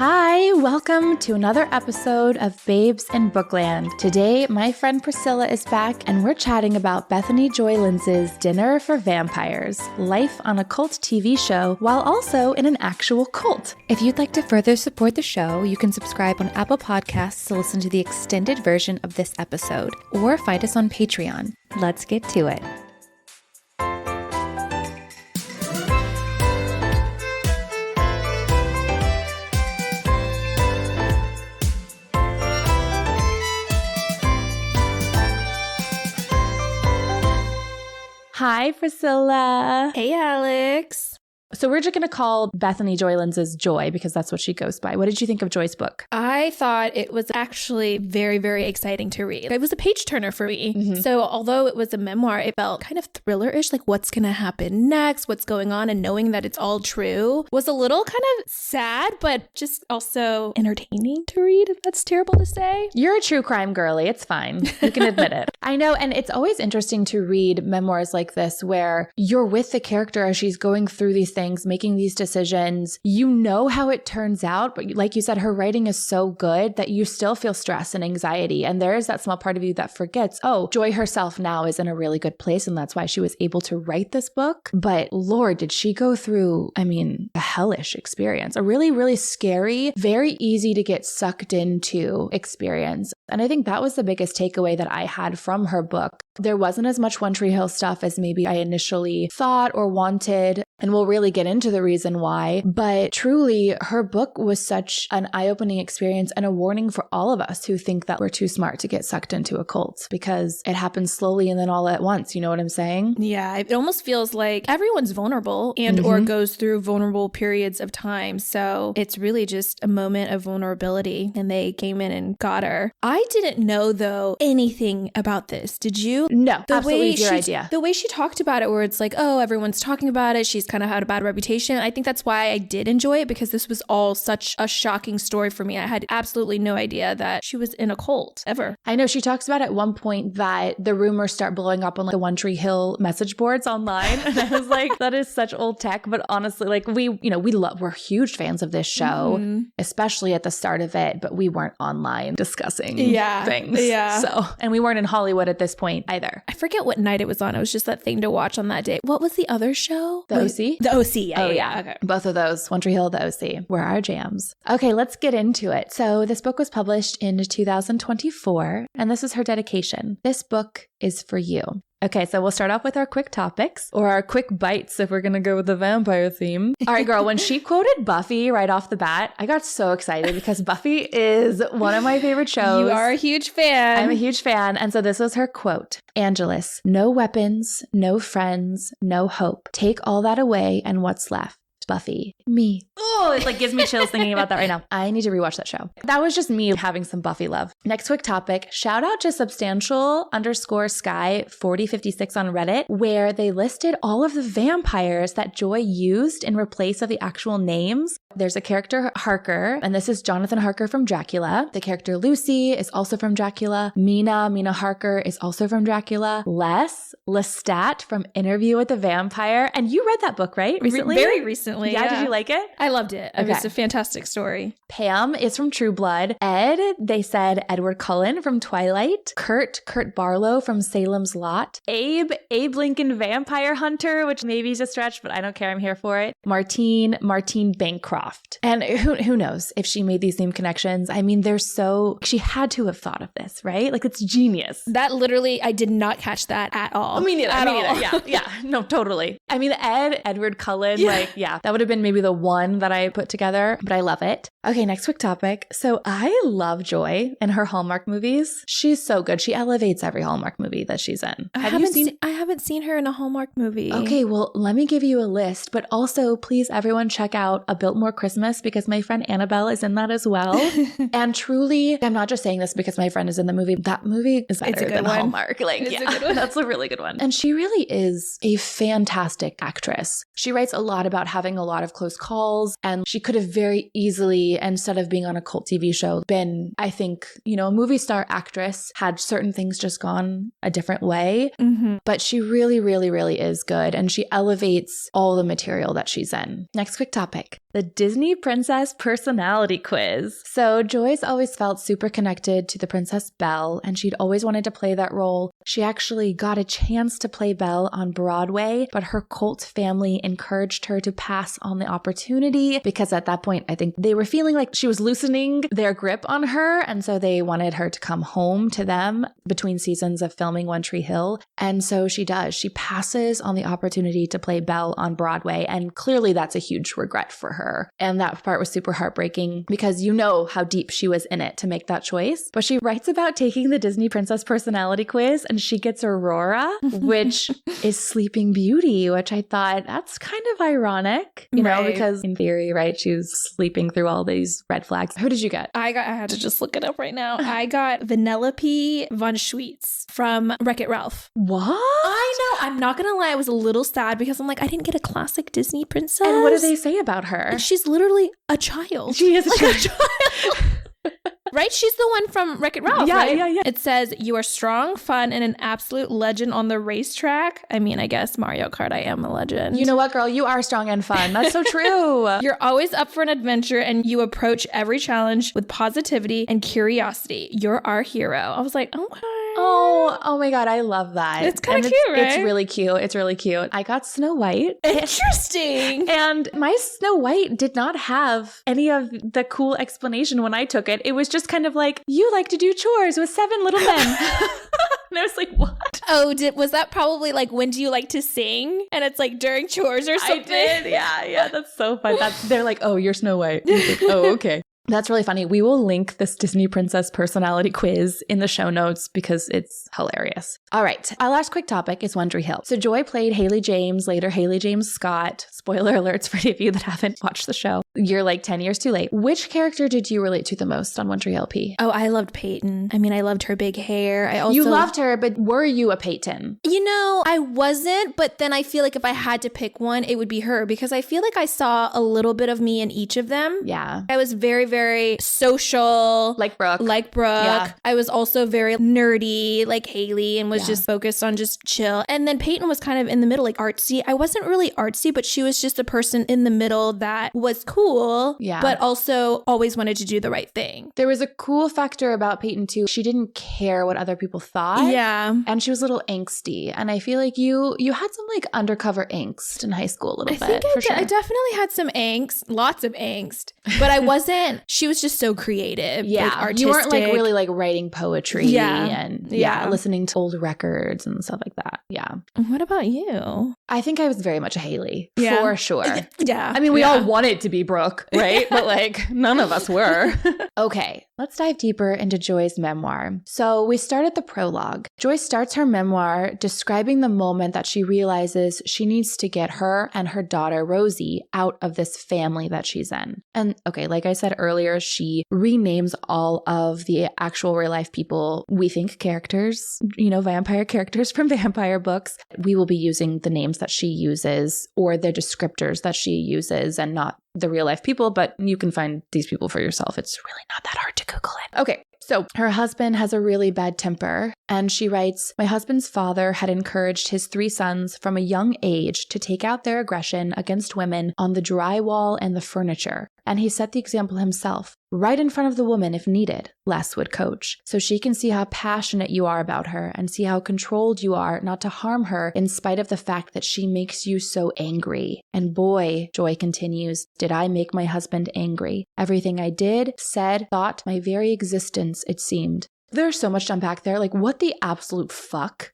Hi, welcome to another episode of Babes in Bookland. Today, my friend Priscilla is back and we're chatting about Bethany Joy Lenz's Dinner for Vampires, life on a cult TV show while also in an actual cult. If you'd like to further support the show, you can subscribe on Apple Podcasts to listen to the extended version of this episode, or find us on Patreon. Let's get to it. Hi, Priscilla. Hey, Alex. So we're just going to call Bethany Joy Lenz's Joy because that's what she goes by. What did you think of Joy's book? I thought it was actually very, very exciting to read. It was a page turner for me. Mm-hmm. So although it was a memoir, it felt kind of thriller-ish, like what's going to happen next, what's going on, and knowing that it's all true was a little kind of sad, but just also entertaining to read, if that's terrible to say. You're a true crime girly. It's fine. You can admit it. I know. And it's always interesting to read memoirs like this where you're with the character as she's going through these things, making these decisions. You know how it turns out, but like you said, her writing is so good that you still feel stress and anxiety. And there is that small part of you that forgets, oh, Joy herself now is in a really good place. And that's why she was able to write this book. But Lord, did she go through, a hellish experience, a really, really scary, very easy to get sucked into experience. And I think that was the biggest takeaway that I had from her book. There wasn't as much One Tree Hill stuff as maybe I initially thought or wanted. And we'll really get into the reason why. But truly, her book was such an eye-opening experience and a warning for all of us who think that we're too smart to get sucked into a cult because it happens slowly and then all at once. You know what I'm saying? Yeah, it almost feels like everyone's vulnerable and or goes through vulnerable periods of time. So it's really just a moment of vulnerability and they came in and got her. I didn't know, though, anything about this. Did you? No, absolutely your idea. The way she talked about it, where it's like, oh, everyone's talking about it. She's kind of had a bad reputation. I think that's why I did enjoy it, because this was all such a shocking story for me. I had absolutely no idea that she was in a cult ever. I know she talks about at one point that the rumors start blowing up on like the One Tree Hill message boards online. And I was like, that is such old tech. But honestly, like we're huge fans of this show, especially at the start of it, but we weren't online discussing things. Yeah. So, and we weren't in Hollywood at this point either. I forget what night it was on. It was just that thing to watch on that day. What was the other show? The OC? The OC, yeah. Okay. Both of those, One Tree Hill, the OC, were our jams. Okay, let's get into it. So this book was published in 2024, and this is her dedication. This book is for you. Okay, so we'll start off with our quick topics, or our quick bites if we're going to go with the vampire theme. All right, girl, when she quoted Buffy right off the bat, I got so excited because Buffy is one of my favorite shows. You are a huge fan. I'm a huge fan. And so this was her quote. Angelus, no weapons, no friends, no hope. Take all that away and what's left? Buffy. Me. Oh, it like gives me chills thinking about that right now. I need to rewatch that show. That was just me having some Buffy love. Next quick topic. Shout out to substantial_sky4056 on Reddit, where they listed all of the vampires that Joy used in replace of the actual names. There's a character, Harker, and this is Jonathan Harker from Dracula. The character Lucy is also from Dracula. Mina Harker is also from Dracula. Lestat from Interview with the Vampire. And you read that book, right? Recently? Very recently. Yeah, did you like it? I loved it. It was a fantastic story. Pam is from True Blood. Ed, they said Edward Cullen from Twilight. Kurt Barlow from Salem's Lot. Abe Lincoln Vampire Hunter, which maybe is a stretch, but I don't care. I'm here for it. Martine Bancroft. And who knows if she made these name connections. I mean, she had to have thought of this, right? Like, it's genius. That literally, I did not catch that at all. Me neither. Yeah. No, totally. I mean, Edward Cullen, that would have been maybe the one that I put together, but I love it. Okay, next quick topic. So I love Joy and her Hallmark movies. She's so good. She elevates every Hallmark movie that she's in. I haven't seen her in a Hallmark movie. Okay, well, let me give you a list, but also please everyone check out A Biltmore Christmas because my friend Annabelle is in that as well. And truly, I'm not just saying this because my friend is in the movie. That movie is better than Hallmark. That's a really good one. And she really is a fantastic actress. She writes a lot about having a lot of close calls, and she could have very easily, instead of being on a cult TV show, been, I think, a movie star actress, had certain things just gone a different way. Mm-hmm. But she really, really, really is good, and she elevates all the material that she's in. Next quick topic. the Disney Princess Personality Quiz. So Joyce always felt super connected to the Princess Belle, and she'd always wanted to play that role. She actually got a chance to play Belle on Broadway, but her cult family encouraged her to pass on the opportunity because at that point, I think they were feeling like she was loosening their grip on her, and so they wanted her to come home to them between seasons of filming One Tree Hill. And so she does. She passes on the opportunity to play Belle on Broadway, and clearly that's a huge regret for her. And that part was super heartbreaking because you know how deep she was in it to make that choice. But she writes about taking the Disney Princess Personality Quiz, and she gets Aurora, which is Sleeping Beauty, which I thought that's kind of ironic, you know, because in theory, right, she was sleeping through all these red flags. Who did you get? I had to just look it up right now. I got Vanellope von Schweetz from Wreck-It Ralph. What? I know. I'm not going to lie. I was a little sad because I'm like, I didn't get a classic Disney princess. And what do they say about her? And she's literally a child. She is a child. Right? She's the one from Wreck-It Ralph, yeah, right? Yeah. It says, you are strong, fun, and an absolute legend on the racetrack. I mean, I guess Mario Kart, I am a legend. You know what, girl? You are strong and fun. That's so true. You're always up for an adventure, and you approach every challenge with positivity and curiosity. You're our hero. I was like, okay. Oh my God. I love that. It's kind of cute, right? It's really cute. It's really cute. I got Snow White. Interesting. And my Snow White did not have any of the cool explanation when I took it. It was just kind of like, you like to do chores with 7 little men. And I was like, what? Oh, was that probably like, when do you like to sing? And it's like during chores or something? I did. Yeah. That's so fun. They're like, oh, you're Snow White. Like, oh, okay. That's really funny. We will link this Disney Princess Personality Quiz in the show notes because it's hilarious. All right. Our last quick topic is One Tree Hill. So Joy played Haley James, later Haley James Scott. Spoiler alerts for any of you that haven't watched the show. You're like 10 years too late. Which character did you relate to the most on One Tree Hill, P? Oh, I loved Peyton. I mean, I loved her big hair. You loved her, but were you a Peyton? You know, I wasn't, but then I feel like if I had to pick one, it would be her because I feel like I saw a little bit of me in each of them. Yeah. I was very, very social. Like Brooke. Yeah. I was also very nerdy like Haley and was just focused on just chill. And then Peyton was kind of in the middle, like artsy. I wasn't really artsy, but she was just a person in the middle that was cool, but also always wanted to do the right thing. There was a cool factor about Peyton too. She didn't care what other people thought. Yeah. And she was a little angsty. And I feel like you had some like undercover angst in high school a little bit. I definitely had some angst, lots of angst, but I wasn't, she was just so creative. Yeah. Like artistic. You weren't like really like writing poetry and listening to old records and stuff like that. Yeah. What about you? I think I was very much a Haley for sure. Yeah. I mean, we all wanted to be Brooke, right? But like none of us were. Okay. Let's dive deeper into Joy's memoir. So we start at the prologue. Joy starts her memoir describing the moment that she realizes she needs to get her and her daughter Rosie out of this family that she's in. And okay, like I said earlier, she renames all of the actual real life people we think characters, vampire characters from vampire books. We will be using the names that she uses or the descriptors that she uses and not the real life people, but you can find these people for yourself. It's really not that hard to Google it. Okay. So her husband has a really bad temper, and she writes, my husband's father had encouraged his 3 sons from a young age to take out their aggression against women on the drywall and the furniture. And he set the example himself, right in front of the woman if needed, Les would coach, so she can see how passionate you are about her and see how controlled you are not to harm her in spite of the fact that she makes you so angry. And boy, Joy continues, did I make my husband angry. Everything I did, said, thought, my very existence, it seemed. There's so much to unpack there. Like, what the absolute fuck?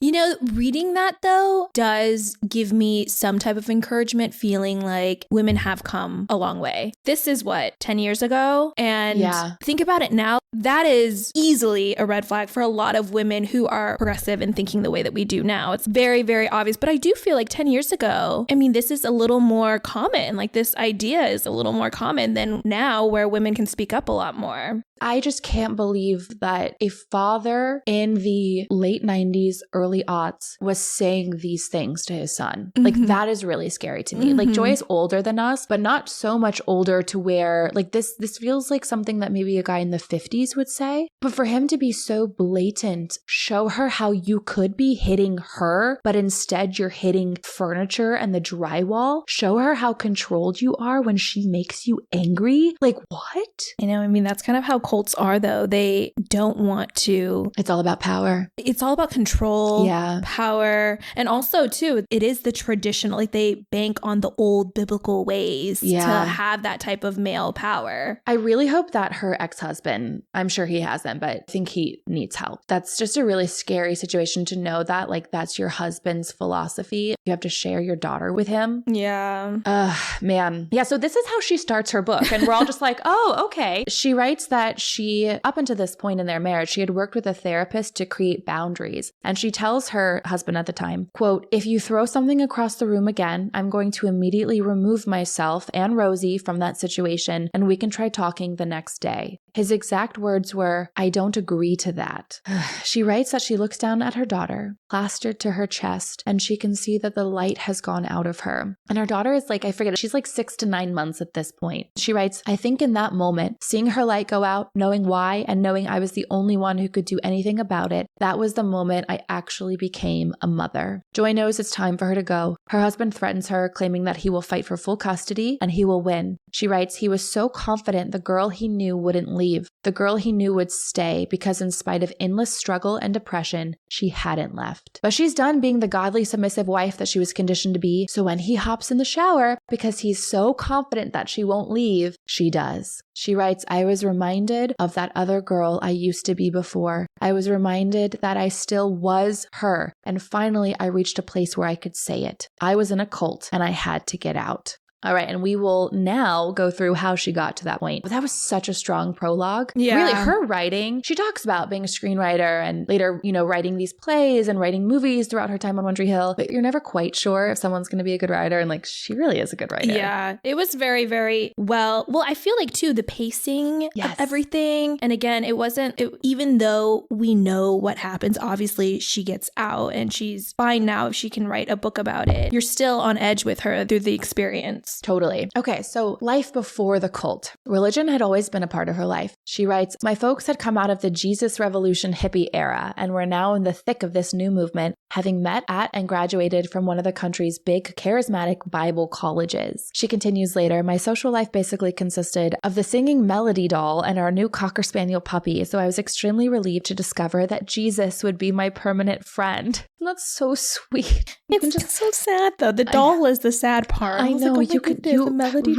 Reading that, though, does give me some type of encouragement, feeling like women have come a long way. This is 10 years ago? And think about it now. That is easily a red flag for a lot of women who are progressive and thinking the way that we do now. It's very, very obvious. But I do feel like 10 years ago, this is a little more common. Like, this idea is a little more common than now, where women can speak up a lot more. I just can't believe that if father in the late 90s, early aughts was saying these things to his son. Like, that is really scary to me. Like, Joy is older than us, but not so much older to where, like, this feels like something that maybe a guy in the 50s would say. But for him to be so blatant, show her how you could be hitting her, but instead you're hitting furniture and the drywall. Show her how controlled you are when she makes you angry. Like, what? You know, I mean, that's kind of how cults are, though. They don't want to. It's all about power. It's all about control, power. And also, too, it is the traditional, like they bank on the old biblical ways to have that type of male power. I really hope that her ex-husband, I'm sure he hasn't, but I think he needs help. That's just a really scary situation to know that, like, that's your husband's philosophy. You have to share your daughter with him. Yeah. Man. Yeah, so this is how she starts her book. And we're all just like, oh, okay. She writes that she, up until this point in their marriage, she had worked with a therapist to create boundaries. And she tells her husband at the time, quote, "If you throw something across the room again, I'm going to immediately remove myself and Rosie from that situation, and we can try talking the next day." His exact words were, "I don't agree to that." She writes that she looks down at her daughter, plastered to her chest, and she can see that the light has gone out of her. And her daughter is like, I forget, she's like 6 to 9 months at this point. She writes, "I think in that moment, seeing her light go out, knowing why, and knowing I was the only one who could do anything about it, that was the moment I actually became a mother." Joy knows it's time for her to go. Her husband threatens her, claiming that he will fight for full custody and he will win. She writes, he was so confident the girl he knew wouldn't leave. The girl he knew would stay because in spite of endless struggle and depression, she hadn't left. But she's done being the godly, submissive wife that she was conditioned to be. So when he hops in the shower, because he's so confident that she won't leave, she does. She writes, "I was reminded of that other girl I used to be before. I was reminded that I still was her. And finally, I reached a place where I could say it. I was in a cult and I had to get out." All right, and we will now go through how she got to that point. But that was such a strong prologue. Yeah. Really, her writing, she talks about being a screenwriter and later, writing these plays and writing movies throughout her time on One Tree Hill. But you're never quite sure if someone's going to be a good writer. And like, she really is a good writer. Yeah, it was very, very well. I feel like too, the pacing of everything. And again, even though we know what happens, obviously she gets out and she's fine now if she can write a book about it. You're still on edge with her through the experience. Totally. Okay, so life before the cult. Religion had always been a part of her life. She writes, "My folks had come out of the Jesus Revolution hippie era and were now in the thick of this new movement, having met at and graduated from one of the country's big charismatic Bible colleges." She continues later, "My social life basically consisted of the singing Melody Doll and our new Cocker Spaniel puppy, so I was extremely relieved to discover that Jesus would be my permanent friend." That's so sweet. It's so sad, though. The doll is the sad part. I know. Like, you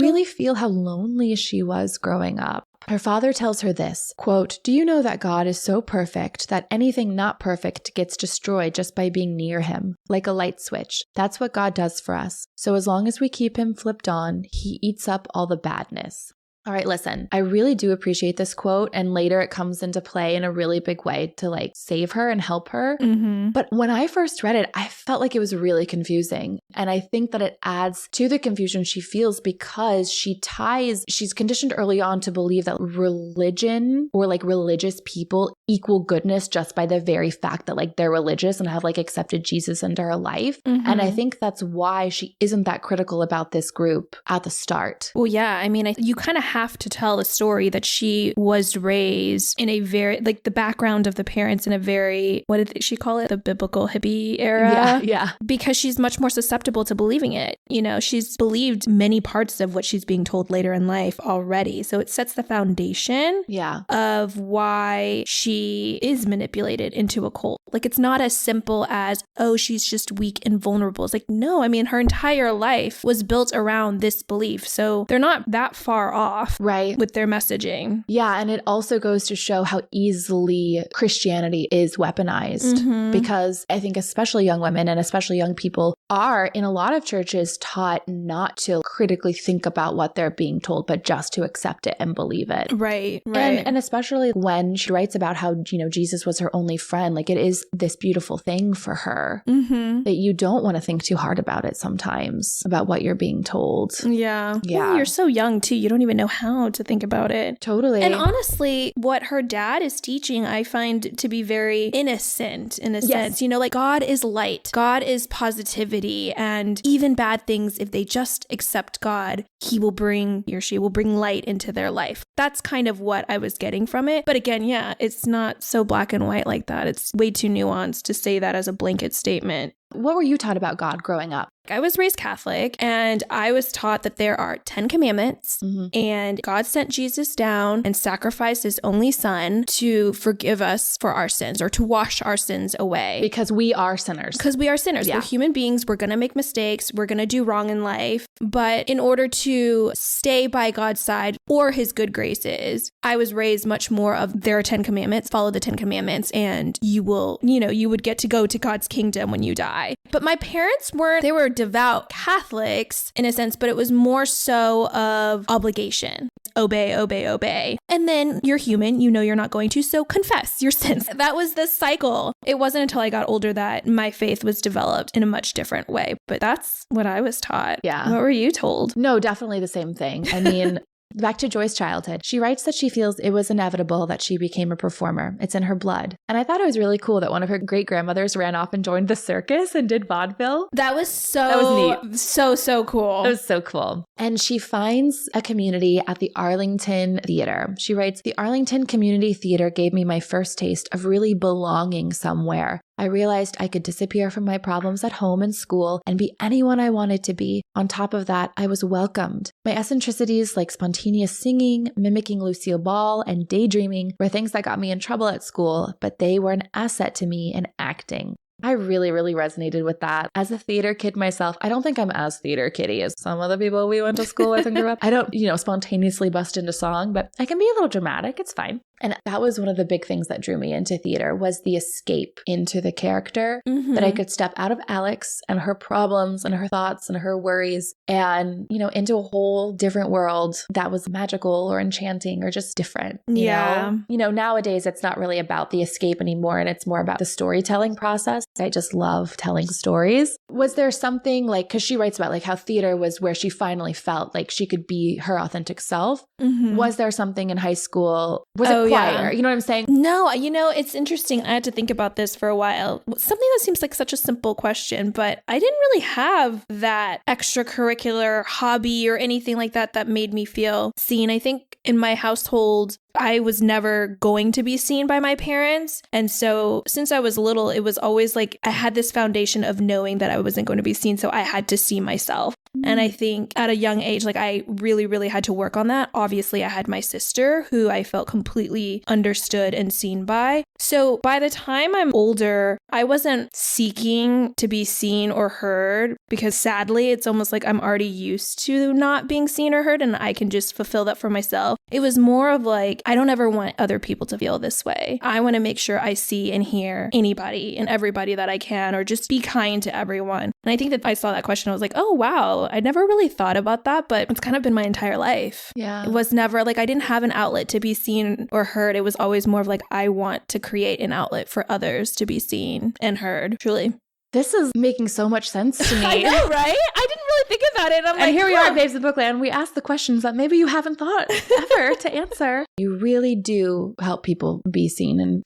really feel how lonely she was growing up. Her father tells her this, quote, "Do you know that God is so perfect that anything not perfect gets destroyed just by being near him, like a light switch? That's what God does for us. So as long as we keep him flipped on, he eats up all the badness." All right, listen, I really do appreciate this quote, and later it comes into play in a really big way to like save her and help her. Mm-hmm. But when I first read it, I felt like it was really confusing. And I think that it adds to the confusion she feels because she's conditioned early on to believe that religion or like religious people equal goodness just by the very fact that like they're religious and have like accepted Jesus into her life. Mm-hmm. And I think that's why she isn't that critical about this group at the start. Well, yeah, I mean, you kind of have to tell the story that she was raised in a very, like the background of the parents in a very, what did she call it? The biblical hippie era? Yeah. Because she's much more susceptible to believing it. She's believed many parts of what she's being told later in life already. So it sets the foundation of why she is manipulated into a cult. Like, it's not as simple as, oh, she's just weak and vulnerable. It's like, no, I mean, her entire life was built around this belief. So they're not that far off. Right. With their messaging. Yeah. And it also goes to show how easily Christianity is weaponized because I think especially young women and especially young people are in a lot of churches taught not to critically think about what they're being told, but just to accept it and believe it. Right. And especially when she writes about how, Jesus was her only friend. Like it is this beautiful thing for her that you don't want to think too hard about it sometimes, about what you're being told. Yeah. Well, you're so young too. You don't even know how to think about it. Totally. And honestly, what her dad is teaching, I find to be very innocent in a sense. Like God is light. God is positivity. And even bad things, if they just accept God, he or she will bring light into their life. That's kind of what I was getting from it. But again, it's not so black and white like that. It's way too nuanced to say that as a blanket statement. What were you taught about God growing up? I was raised Catholic, and I was taught that there are 10 commandments, and God sent Jesus down and sacrificed his only son to forgive us for our sins or to wash our sins away. Because we are sinners. Yeah. We're human beings. We're going to make mistakes. We're going to do wrong in life. But in order to stay by God's side or his good graces, I was raised much more of there are 10 commandments, follow the 10 commandments, and you will, you would get to go to God's kingdom when you die. But my parents they were devout Catholics in a sense, but it was more so of obligation. Obey, obey, obey. And then you're human, you're not going to, so confess your sins. That was the cycle. It wasn't until I got older that my faith was developed in a much different way. But that's what I was taught. Yeah. What were you told? No, definitely the same thing. I mean, back to Joy's childhood. She writes that she feels it was inevitable that she became a performer. It's in her blood. And I thought it was really cool that one of her great-grandmothers ran off and joined the circus and did vaudeville. That was neat. So cool. It was so cool. And she finds a community at the Arlington Theater. She writes, "The Arlington Community Theater gave me my first taste of really belonging somewhere. I realized I could disappear from my problems at home and school and be anyone I wanted to be. On top of that, I was welcomed. My eccentricities like spontaneous singing, mimicking Lucille Ball, and daydreaming were things that got me in trouble at school, but they were an asset to me in acting." I really, really resonated with that. As a theater kid myself, I don't think I'm as theater kiddy as some of the people we went to school with and grew up. I don't, spontaneously bust into song, but I can be a little dramatic. It's fine. And that was one of the big things that drew me into theater was the escape into the character, that I could step out of Alex and her problems and her thoughts and her worries and, into a whole different world that was magical or enchanting or just different. You know, nowadays it's not really about the escape anymore and it's more about the storytelling process. I just love telling stories. Was there something because she writes about how theater was where she finally felt like she could be her authentic self. Was there something in high school? Was it choir? You know what I'm saying? No, it's interesting. I had to think about this for a while. Something that seems like such a simple question, but I didn't really have that extracurricular hobby or anything like that made me feel seen. I think in my household, I was never going to be seen by my parents. And so since I was little, it was always I had this foundation of knowing that I wasn't going to be seen. So I had to see myself. And I think at a young age, I really, really had to work on that. Obviously, I had my sister who I felt completely understood and seen by. So by the time I'm older, I wasn't seeking to be seen or heard because sadly, it's almost like I'm already used to not being seen or heard and I can just fulfill that for myself. It was more of I don't ever want other people to feel this way. I want to make sure I see and hear anybody and everybody that I can or just be kind to everyone. And I think that I saw that question. I was like, oh, wow. I never really thought about that, but it's kind of been my entire life. Yeah. It was never I didn't have an outlet to be seen or heard. It was always more of I want to create an outlet for others to be seen and heard, truly. This is making so much sense to me. I know, right? I didn't really think about it. And here we are, Babes in Bookland. We ask the questions that maybe you haven't thought ever to answer. You really do help people be seen and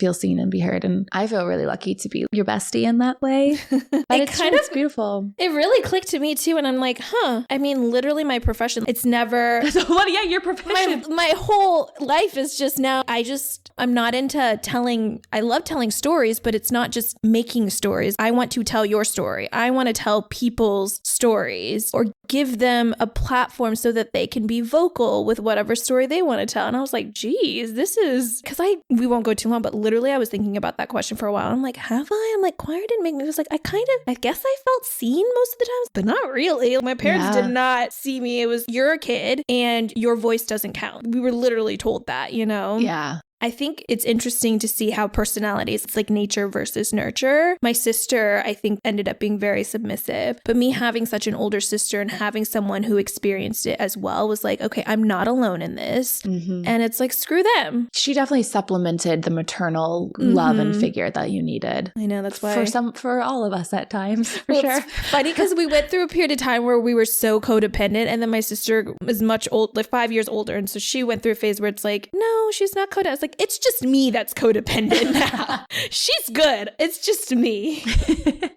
be heard. And I feel really lucky to be your bestie in that way. But it's beautiful. It really clicked to me too. And I'm like, I mean, literally my profession, it's never. Your profession. My whole life is just now, I'm not into telling. I love telling stories, but it's not just making stories. I want to tell your story. I want to tell people's stories or give them a platform so that they can be vocal with whatever story they want to tell. And I was like, geez, this is because we won't go too long, but literally I was thinking about that question for a while. I'm like, have I? I'm like, choir didn't make me. It was I guess I felt seen most of the times, but not really. My parents did not see me. It was, you're a kid and your voice doesn't count. We were literally told that, Yeah. I think it's interesting to see how personalities, it's like nature versus nurture. My sister, I think, ended up being very submissive. But me having such an older sister and having someone who experienced it as well was like, okay, I'm not alone in this. Mm-hmm. And it's like, screw them. She definitely supplemented the maternal love and figure that you needed. I know, that's why. For all of us at times, for sure. It's funny because we went through a period of time where we were so codependent, and then my sister is much old, like 5 years older. And so she went through a phase where it's like, no, she's not codependent. I was like, it's just me that's codependent now. She's good. It's just me.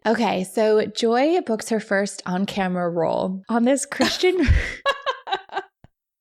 Okay, so Joy books her first on-camera role on this Christian...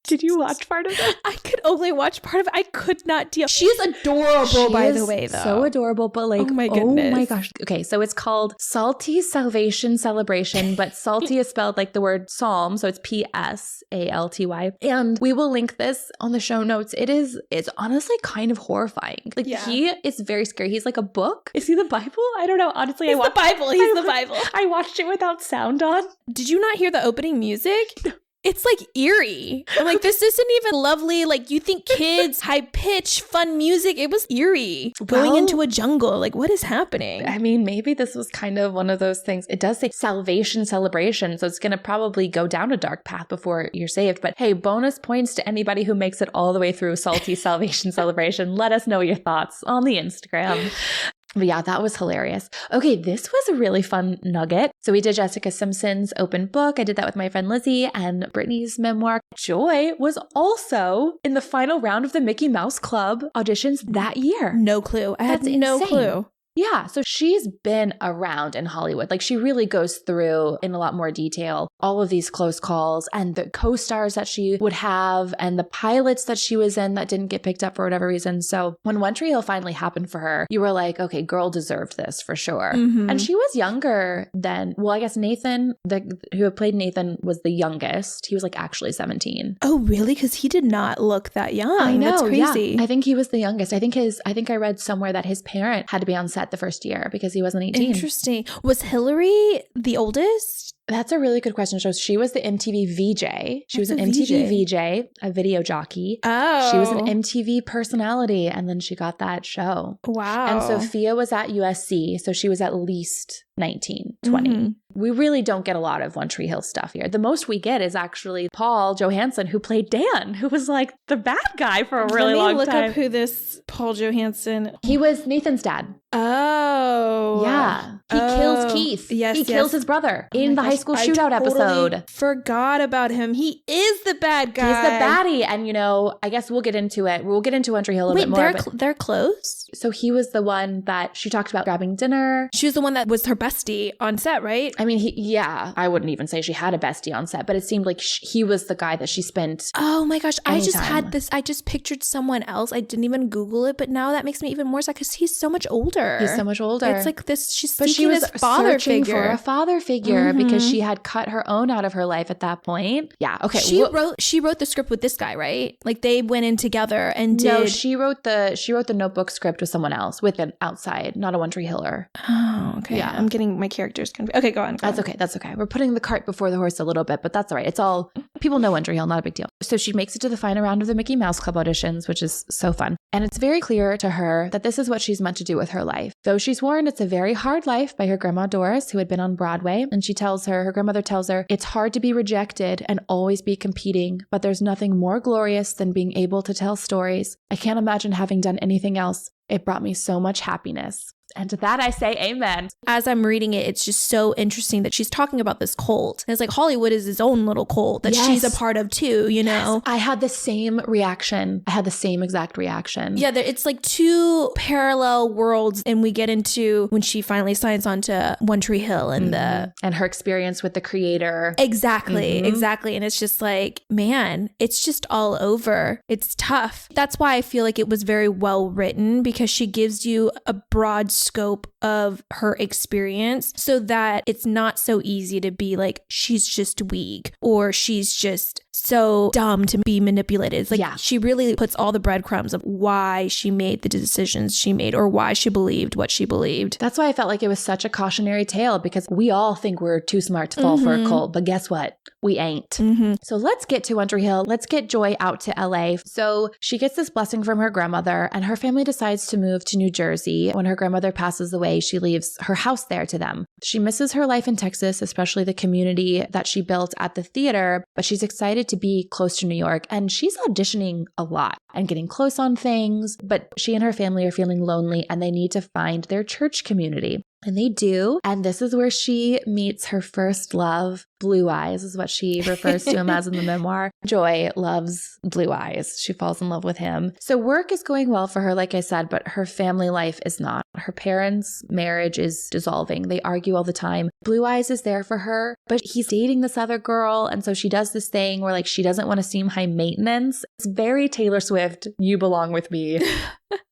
Did you watch part of it? I could only watch part of it. I could not deal. She's adorable, by the way, though. So adorable, but like, oh my goodness. Oh my gosh. Okay, so it's called Salty Salvation Celebration, but salty is spelled like the word psalm, so it's P-S-A-L-T-Y. And we will link this on the show notes. It's honestly kind of horrifying. Like, he is very scary. He's like a book. Is he the Bible? I don't know. Honestly, He's the Bible. He's the Bible. I watched it without sound on. Did you not hear the opening music? It's like eerie. I'm like, this isn't even lovely. Like, you think kids, high pitch, fun music. It was eerie. Going into a jungle. Like, what is happening? I mean, maybe this was kind of one of those things. It does say salvation celebration. So it's going to probably go down a dark path before you're saved. But hey, bonus points to anybody who makes it all the way through Salty Salvation Celebration. Let us know your thoughts on the Instagram. But yeah, that was hilarious. Okay, this was a really fun nugget. So we did Jessica Simpson's open book. I did that with my friend Lizzie, and Brittany's memoir. Joy was also in the final round of the Mickey Mouse Club auditions that year. No clue. I had no clue. Yeah, so she's been around in Hollywood. Like, she really goes through in a lot more detail all of these close calls and the co-stars that she would have and the pilots that she was in that didn't get picked up for whatever reason. So when One Tree Hill finally happened for her, you were like, okay, girl deserved this for sure. Mm-hmm. And she was younger than, well, I guess Nathan, who had played Nathan, was the youngest. He was like actually 17. Oh, really? Because he did not look that young. I know. That's crazy. Yeah. I think he was the youngest. I think I read somewhere that his parent had to be on set the first year because he wasn't 18. Interesting. Was Hillary the oldest? That's a really good question. So she was the MTV VJ. She was an MTV VJ, a video jockey. Oh. She was an MTV personality, and then she got that show. Wow. And Sophia was at USC, so she was at least 19, 20. Mm-hmm. We really don't get a lot of One Tree Hill stuff here. The most we get is actually Paul Johansson, who played Dan, who was like the bad guy for a really long time. Let me look up who this Paul Johansson... He was Nathan's dad. Oh. Yeah. He kills Keith. Yes, he kills his brother in the high school shootout episode. Forgot about him. He is the bad guy. He's the baddie. And, I guess we'll get into it. We'll get into One Tree Hill a bit more. They're close? So he was the one that she talked about grabbing dinner. She was the one that was her bestie on set, right? I mean, I wouldn't even say she had a bestie on set, but it seemed like he was the guy that she spent. Oh my gosh. I just pictured someone else. I didn't even Google it, but now that makes me even more sad because he's so much older. He's so much older. It's like this, she's seeking this father figure. For a father figure because she had cut her own out of her life at that point. Yeah. Okay. She wrote the script with this guy, right? Like they went in together and did. No, she wrote the Notebook script with someone else, with an outside, not a One Tree Hiller. Oh, okay. Yeah. I'm getting my characters confused. Okay, go on. That's okay. We're putting the cart before the horse a little bit, but that's all right. It's all, people know One Tree Hill, not a big deal. So she makes it to the final round of the Mickey Mouse Club auditions, which is so fun. And it's very clear to her that this is what she's meant to do with her life. Though she's warned it's a very hard life by her grandma Doris, who had been on Broadway. And her grandmother tells her, it's hard to be rejected and always be competing, but there's nothing more glorious than being able to tell stories. I can't imagine having done anything else. It brought me so much happiness. And to that I say amen. As I'm reading it, it's just so interesting that she's talking about this cult. And it's like Hollywood is its own little cult that she's a part of too, Yes. I had the same reaction. I had the same exact reaction. Yeah, it's like two parallel worlds. And we get into when she finally signs on to One Tree Hill and and her experience with the creator. Exactly. And it's just like, man, it's just all over. It's tough. That's why I feel like it was very well written because she gives you a broad scope of her experience so that it's not so easy to be like, she's just weak or she's just so dumb to be manipulated. It's like Yeah. she really puts all the breadcrumbs of why she made the decisions she made or why she believed what she believed. That's why I felt like it was such a cautionary tale, because we all think we're too smart to fall for a cult, but guess what? We ain't. So let's get to One Tree Hill. Let's get Joy out to LA. So she gets this blessing from her grandmother, and her family decides to move to New Jersey. When her grandmother passes away, she leaves her house there to them. She misses her life in Texas, especially the community that she built at the theater, but she's excited to be close to New York, and she's auditioning a lot and getting close on things, but she and her family are feeling lonely and they need to find their church community. And they do. And this is where she meets her first love. Blue Eyes is what she refers to him as in the memoir. Joy loves Blue Eyes. She falls in love with him. So work is going well for her, like I said, but her family life is not. Her parents' marriage is dissolving. They argue all the time. Blue Eyes is there for her, but he's dating this other girl. And so she does this thing where like she doesn't want to seem high maintenance. It's very Taylor Swift, You Belong With Me.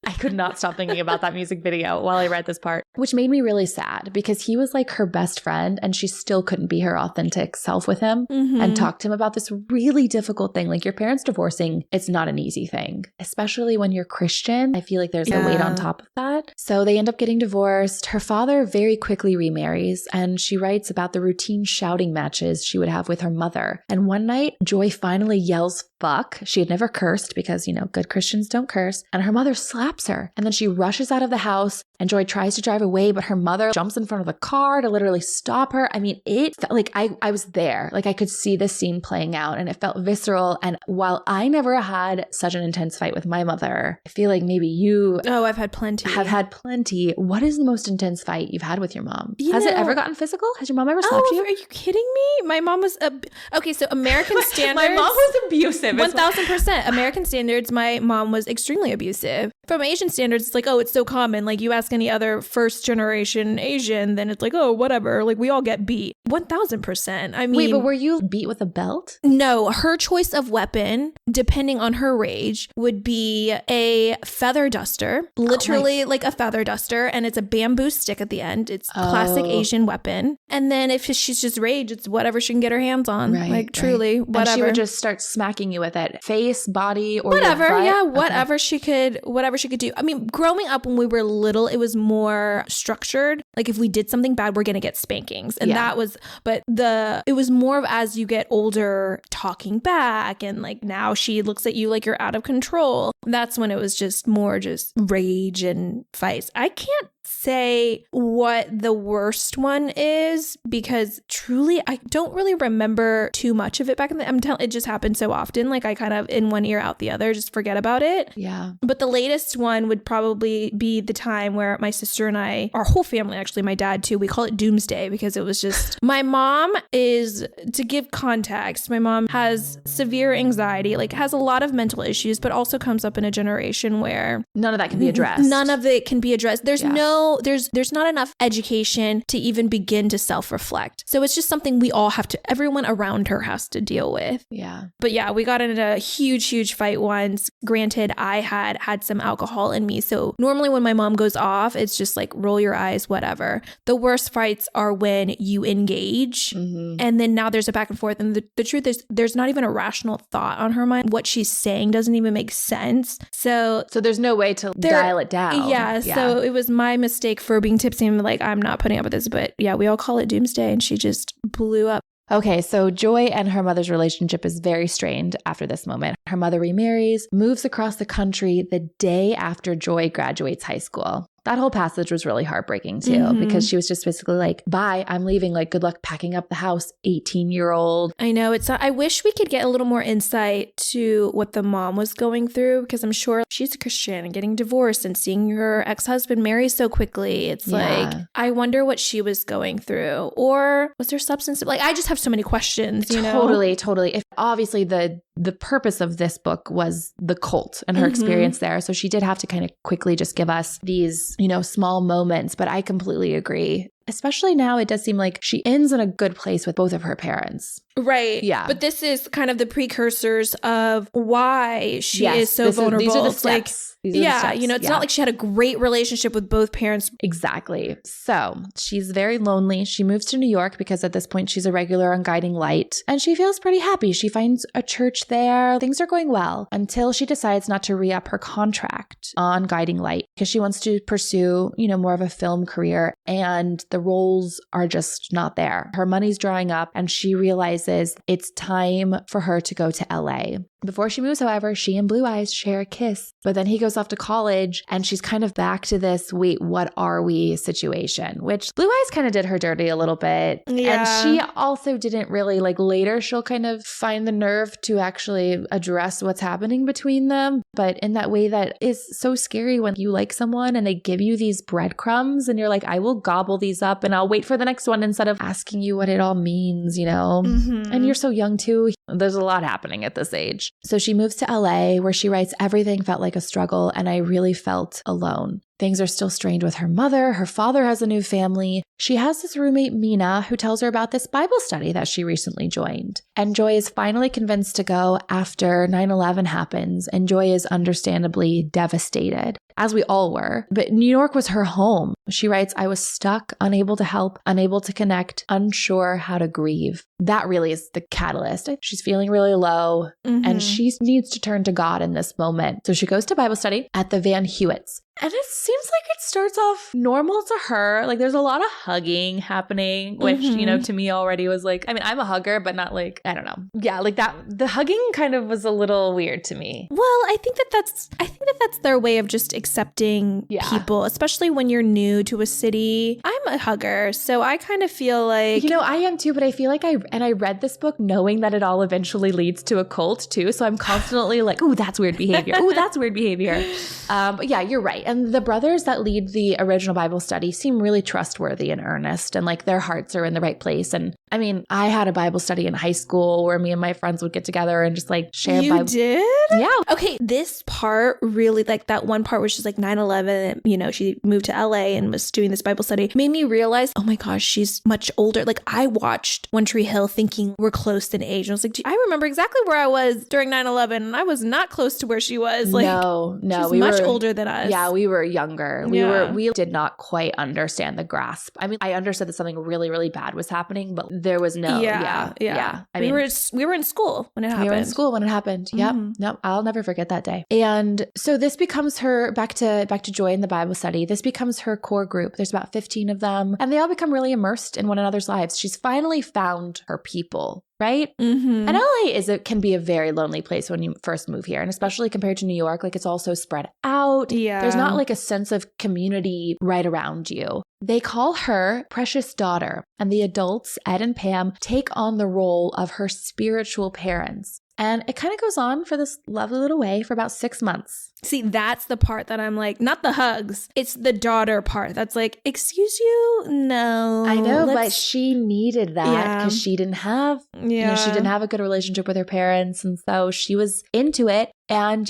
I could not stop thinking about that music video while I read this part, which made me really sad because he was like her best friend and she still couldn't be her authentic self with him and talk to him about this really difficult thing. Like your parents divorcing, it's not an easy thing, especially when you're Christian. I feel like there's a weight on top of that. So they end up getting divorced. Her father very quickly remarries, and she writes about the routine shouting matches she would have with her mother. And one night, Joy finally yells fuck. She had never cursed because, you know, good Christians don't curse. And her mother slaps her. And then she rushes out of the house and Joy tries to drive away, but her mother jumps in front of the car to literally stop her. I mean, it felt like I was there. Like I could see this scene playing out and it felt visceral. And while I never had such an intense fight with my mother, I feel like maybe you I've had plenty. Have had plenty. What is the most intense fight you've had with your mom? Has it ever gotten physical? Has your mom ever slapped you? Are you kidding me? My mom was okay. So American standards. My mom was abusive. 1000%. American standards. My mom was extremely abusive. From Asian standards, it's like, oh, it's so common. Like you ask any other first generation Asian, then it's like, oh, whatever. Like we all get beat. 1000%. I mean, wait, but were you beat with a belt? No, her choice of weapon, depending on her rage, would be a feather duster, literally like a feather duster, and it's a bamboo stick at the end. It's classic Asian weapon. And then if she's just rage, it's whatever she can get her hands on. Like truly, whatever. And she would just start smacking you with it, face, body, or whatever. Your butt? Yeah, whatever she could do. I mean, growing up when we were little, it was more structured. Like if we did something bad, we're gonna get spankings, and that was. But it was more of as you get older, talking back, and like now she looks at you like you're out of control. That's when it was just more just rage and fights. I can't say what the worst one is because truly I don't really remember too much of it back in the it just happened so often, like I kind of in one ear out the other, just forget about it. Yeah. But the latest one would probably be the time where my sister and I, our whole family actually, my dad too, we call it doomsday because it was just my mom is, to give context, my mom has severe anxiety, like has a lot of mental issues, but also comes up in a generation where none of that can be addressed. None of it can be addressed. There's there's not enough education to even begin to self-reflect. So it's just something we all have to, everyone around her has to deal with. Yeah. But yeah, we got into a huge fight once. Granted, I had some alcohol in me. So normally when my mom goes off, it's just like roll your eyes, whatever. The worst fights are when you engage and then now there's a back and forth. And the truth is there's not even a rational thought on her mind. What she's saying doesn't even make sense. So there's no way to dial it down. Yeah. So it was my mistake for being tipsy and like, I'm not putting up with this. But yeah, we all call it doomsday and she just blew up. Okay, so Joy and her mother's relationship is very strained after this moment. Her mother remarries, moves across the country the day after Joy graduates high school. That whole passage was really heartbreaking too, because she was just basically like, bye, I'm leaving. Like, good luck packing up the house, 18-year-old. I know. I wish we could get a little more insight to what the mom was going through, because I'm sure she's a Christian and getting divorced and seeing her ex-husband marry so quickly. It's like, I wonder what she was going through. Or was there substance? Like, I just have so many questions, you know? Totally. If obviously the purpose of this book was the cult and her experience there. So she did have to kind of quickly just give us these, small moments. But I completely agree. Especially now, it does seem like she ends in a good place with both of her parents. Right. Yeah. But this is kind of the precursors of why she is so vulnerable. These are the steps. Yeah, it's not like she had a great relationship with both parents. Exactly. So she's very lonely. She moves to New York because at this point she's a regular on Guiding Light, and she feels pretty happy. She finds a church there. Things are going well until she decides not to re-up her contract on Guiding Light because she wants to pursue, more of a film career, and the roles are just not there. Her money's drying up, and she realizes it's time for her to go to LA. Before she moves, however, she and Blue Eyes share a kiss, but then he goes off to college and she's kind of back to this, wait, what are we situation, which Blue Eyes kind of did her dirty a little bit. Yeah. And she also didn't really, later she'll kind of find the nerve to actually address what's happening between them, but in that way that is so scary when you like someone and they give you these breadcrumbs and you're like, I will gobble these up and I'll wait for the next one instead of asking you what it all means, Mm-hmm. And you're so young too. There's a lot happening at this age. So she moves to LA where she writes, everything felt like a struggle and I really felt alone. Things are still strained with her mother. Her father has a new family. She has this roommate, Mina, who tells her about this Bible study that she recently joined. And Joy is finally convinced to go after 9/11 happens. And Joy is understandably devastated, as we all were. But New York was her home. She writes, I was stuck, unable to help, unable to connect, unsure how to grieve. That really is the catalyst. She's feeling really low and she needs to turn to God in this moment. So she goes to Bible study at the Van Hewitts. And it seems like it starts off normal to her. There's a lot of hugging happening, which, to me already was I'm a hugger, but not I don't know. Yeah, that the hugging kind of was a little weird to me. Well, I think that's their way of just accepting people, especially when you're new to a city. I'm a hugger, so I kind of feel like... I am too, but I feel like I read this book knowing that it all eventually leads to a cult too. So I'm constantly like, ooh, that's weird behavior. Ooh, that's weird behavior. But yeah, you're right. And the brothers that lead the original Bible study seem really trustworthy and earnest, and their hearts are in the right place. And I mean, I had a Bible study in high school where me and my friends would get together and just share Bible. You did? Yeah. Okay, this part really, that one part where she's 9/11, she moved to LA and was doing this Bible study, made me realize, oh my gosh, she's much older. I watched One Tree Hill thinking we're close in age. And I was like, I remember exactly where I was during 9/11 and I was not close to where she was. No, she's much older than us. Yeah, we were younger. We did not quite understand the grasp. I mean, I understood that something really, really bad was happening, but there was no, yeah. We were in school when it happened. We were in school when it happened. Yep. Nope. I'll never forget that day. And so this becomes her, back to Joy in the Bible study, this becomes her core group. There's about 15 of them, and they all become really immersed in one another's lives. She's finally found her people. Right? Mm-hmm. And LA can be a very lonely place when you first move here. And especially compared to New York, it's all so spread out. Yeah. There's not a sense of community right around you. They call her precious daughter, and the adults, Ed and Pam, take on the role of her spiritual parents. And it kind of goes on for this lovely little way for about 6 months. See, that's the part that I'm not the hugs. It's the daughter part. That's excuse you? No. I know, but she needed that because she didn't have, she didn't have a good relationship with her parents. And so she was into it. And,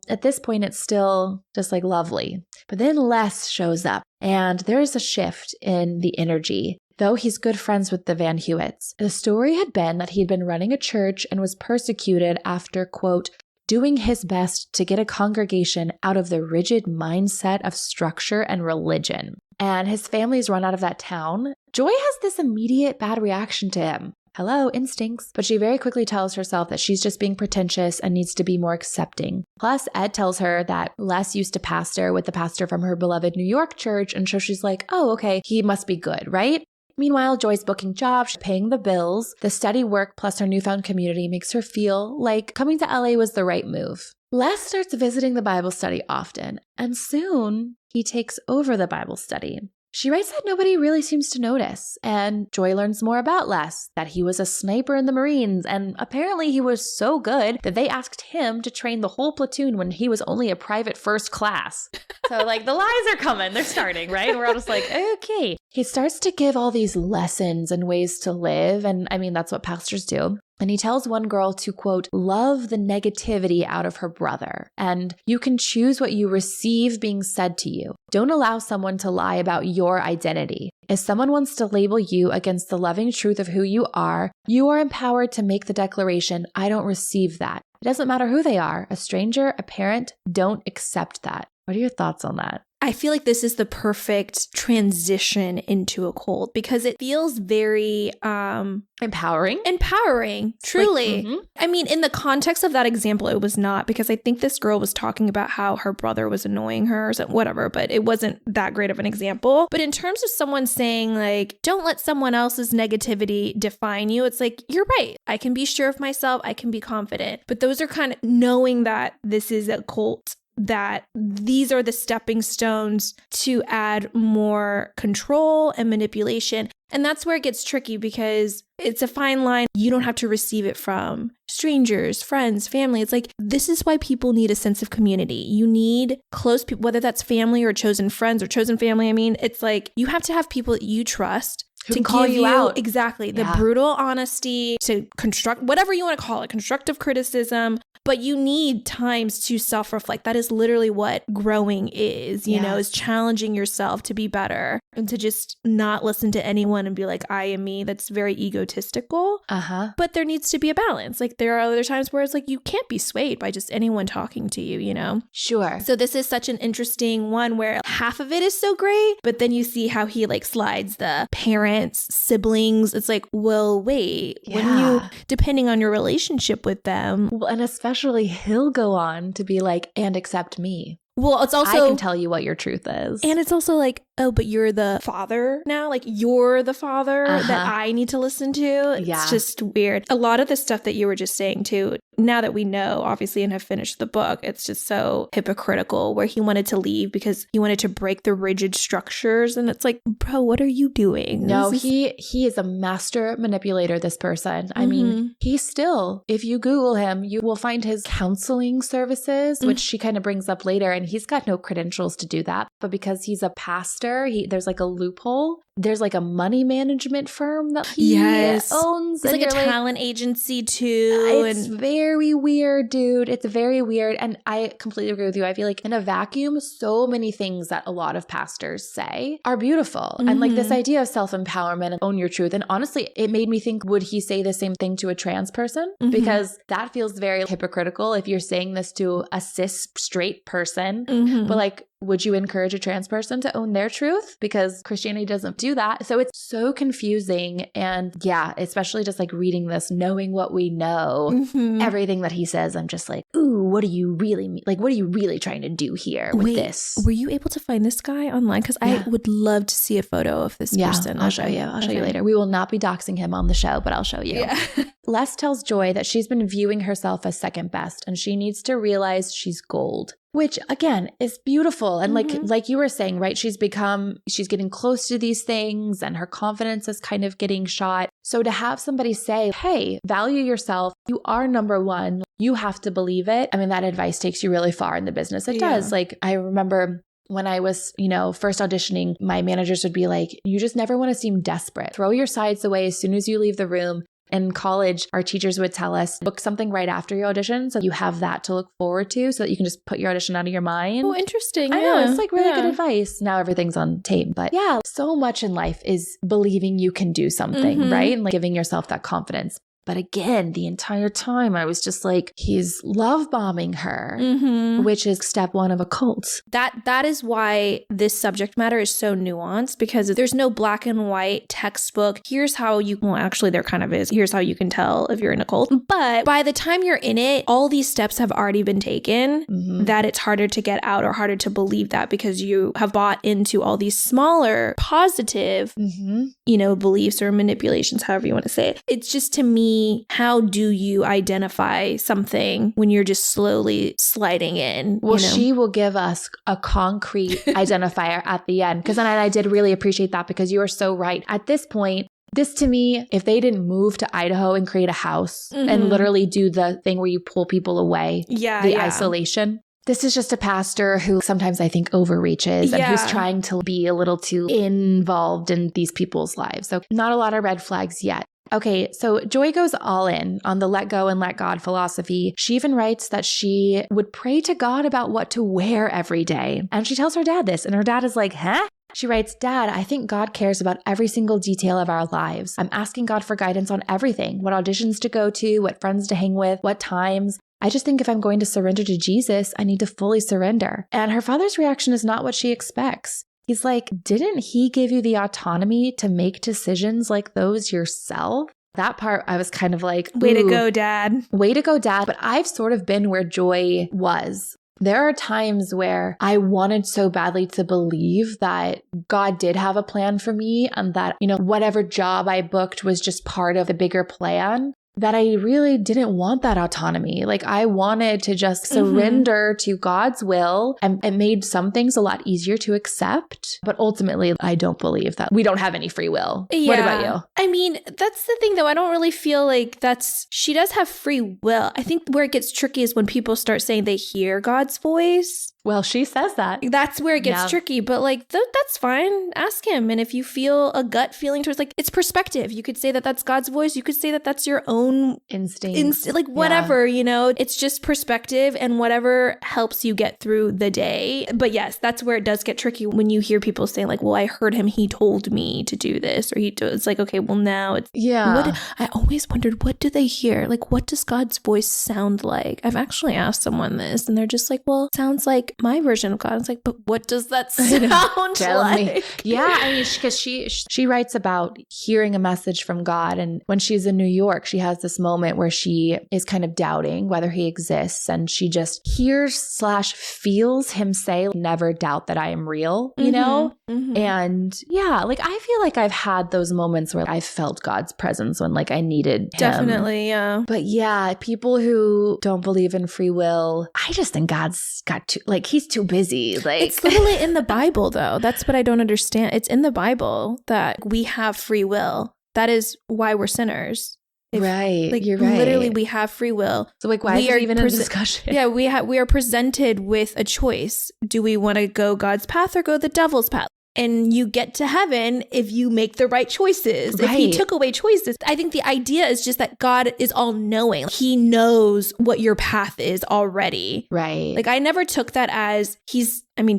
at this point, it's still just lovely. But then Les shows up and there's a shift in the energy. Though he's good friends with the Van Hewitts, the story had been that he'd been running a church and was persecuted after, quote, doing his best to get a congregation out of the rigid mindset of structure and religion. And his family's run out of that town. Joy has this immediate bad reaction to him. Hello, instincts. But she very quickly tells herself that she's just being pretentious and needs to be more accepting. Plus, Ed tells her that Les used to pastor with the pastor from her beloved New York church. And so she's like, oh, okay, he must be good, right? Meanwhile, Joy's booking jobs, paying the bills. The steady work plus her newfound community makes her feel like coming to LA was the right move. Les starts visiting the Bible study often, and soon he takes over the Bible study. She writes that nobody really seems to notice, and Joy learns more about Les, that he was a sniper in the Marines, and apparently he was so good that they asked him to train the whole platoon when he was only a private first class. So the lies are coming, they're starting, right? We're all just okay. He starts to give all these lessons and ways to live, and I mean, that's what pastors do. And he tells one girl to, quote, love the negativity out of her brother. And you can choose what you receive being said to you. Don't allow someone to lie about your identity. If someone wants to label you against the loving truth of who you are empowered to make the declaration, I don't receive that. It doesn't matter who they are, a stranger, a parent, don't accept that. What are your thoughts on that? I feel like this is the perfect transition into a cult because it feels very empowering, truly. Like, I mean, in the context of that example, it was not, because I think this girl was talking about how her brother was annoying her or something, whatever, but it wasn't that great of an example. But in terms of someone saying like, don't let someone else's negativity define you, it's like, you're right. I can be sure of myself. I can be confident. But those are kind of knowing that this is a cult, that these are the stepping stones to add more control and manipulation. And that's where it gets tricky because it's a fine line. You don't have to receive it from strangers, friends, family. It's like, this is why people need a sense of community. You need close people, whether that's family or chosen friends or chosen family. I mean, it's like you have to have people that you trust who to call give you out. Exactly. The brutal honesty, to construct whatever you want to call it, constructive criticism. But you need times to self-reflect. That is literally what growing is, you know, is challenging yourself to be better and to just not listen to anyone and be like, I am me. That's very egotistical. But there needs to be a balance. Like there are other times where it's like you can't be swayed by just anyone talking to you, you know? Sure. So this is such an interesting one where half of it is so great, but then you see how he like slides the parents, siblings. It's like, well, wait, when you, depending on your relationship with them. Well, and especially he'll go on to be like, and accept me. Well, it's also, I can tell you what your truth is. And it's also like, oh, but you're the father now? Like you're the father that I need to listen to? It's just weird. A lot of the stuff that you were just saying too, now that we know, obviously, and have finished the book, it's just so hypocritical where he wanted to leave because he wanted to break the rigid structures. And it's like, bro, what are you doing? No, he is a master manipulator, this person. I mean, he's still, if you Google him, you will find his counseling services, which she kind of brings up later. And he's got no credentials to do that. But because he's a pastor, there's like a loophole. There's like a money management firm that he owns. It's like a talent agency too. It's very weird, dude. It's very weird. And I completely agree with you. I feel like in a vacuum, so many things that a lot of pastors say are beautiful. And like this idea of self-empowerment and own your truth. And honestly, it made me think, would he say the same thing to a trans person? Because that feels very hypocritical if you're saying this to a cis straight person. But like, would you encourage a trans person to own their truth? Because Christianity doesn't do that. So it's so confusing. And yeah, especially just like reading this, knowing what we know, everything that he says, I'm just like, ooh, what do you really mean? Like, what are you really trying to do here with this? Were you able to find this guy online? Because I would love to see a photo of this person. I'll show you. I'll show you later. We will not be doxing him on the show, but I'll show you. Les tells Joy that she's been viewing herself as second best and she needs to realize she's gold. Which again is beautiful. And like you were saying, right? She's getting close to these things and her confidence is kind of getting shot. So to have somebody say, hey, value yourself. You are number one. You have to believe it. I mean, that advice takes you really far in the business. It does. Like I remember when I was, first auditioning, my managers would be like, you just never want to seem desperate. Throw your sides away as soon as you leave the room. In college, our teachers would tell us, book something right after your audition so you have that to look forward to so that you can just put your audition out of your mind. Oh, interesting. I know, it's like really good advice. Now everything's on tape. But yeah, so much in life is believing you can do something, right? And like giving yourself that confidence. But again, the entire time I was just like, he's love bombing her, which is step one of a cult. That is why this subject matter is so nuanced, because there's no black and white textbook. Here's how there kind of is. Here's how you can tell if you're in a cult. But by the time you're in it, all these steps have already been taken, that it's harder to get out or harder to believe that because you have bought into all these smaller positive, beliefs or manipulations, however you want to say it. It's just, to me, how do you identify something when you're just slowly sliding in? Well, she will give us a concrete identifier at the end. Because I did really appreciate that, because you are so right. At this point, this to me, if they didn't move to Idaho and create a house and literally do the thing where you pull people away, isolation. This is just a pastor who sometimes I think overreaches and who's trying to be a little too involved in these people's lives. So not a lot of red flags yet. Okay, so Joy goes all in on the let go and let God philosophy. She even writes that she would pray to God about what to wear every day. And she tells her dad this, and her dad is like, huh? She writes, Dad, I think God cares about every single detail of our lives. I'm asking God for guidance on everything, what auditions to go to, what friends to hang with, what times. I just think if I'm going to surrender to Jesus, I need to fully surrender. And her father's reaction is not what she expects. He's like, didn't he give you the autonomy to make decisions like those yourself? That part, I was kind of like, way to go, Dad. Way to go, Dad. But I've sort of been where Joy was. There are times where I wanted so badly to believe that God did have a plan for me and that, whatever job I booked was just part of the bigger plan, that I really didn't want that autonomy. Like I wanted to just surrender to God's will, and it made some things a lot easier to accept. But ultimately, I don't believe that we don't have any free will. Yeah. What about you? I mean, that's the thing though. I don't really feel like she does have free will. I think where it gets tricky is when people start saying they hear God's voice. Well, she says that. That's where it gets tricky. But like, that's fine. Ask him. And if you feel a gut feeling towards, like, it's perspective. You could say that that's God's voice. You could say that that's your own instinct. Like whatever, it's just perspective and whatever helps you get through the day. But yes, that's where it does get tricky when you hear people saying like, well, I heard him. He told me to do this. Or it's like, okay, well now it's. Yeah. I always wondered, what do they hear? Like, what does God's voice sound like? I've actually asked someone this and they're just like, well, it sounds like my version of God. It's like, but what does that sound Tell like? Me. Yeah, I mean, because she writes about hearing a message from God, and when she's in New York, she has this moment where she is kind of doubting whether he exists, and she just hears/feels him say, "Never doubt that I am real," you know? Mm-hmm. And yeah, like I feel like I've had those moments where I felt God's presence when like I needed him. Definitely, yeah. But yeah, people who don't believe in free will, I just think God's got too, like, he's too busy. Like, it's literally in the Bible though. That's what I don't understand. It's in the Bible that we have free will. That is why we're sinners. Right. Like, you're right. Literally, we have free will. So like, why is it even a discussion? Yeah, we are presented with a choice. Do we want to go God's path or go the devil's path? And you get to heaven if you make the right choices. Right. If he took away choices, I think the idea is just that God is all knowing. He knows what your path is already. Right. Like I never took that as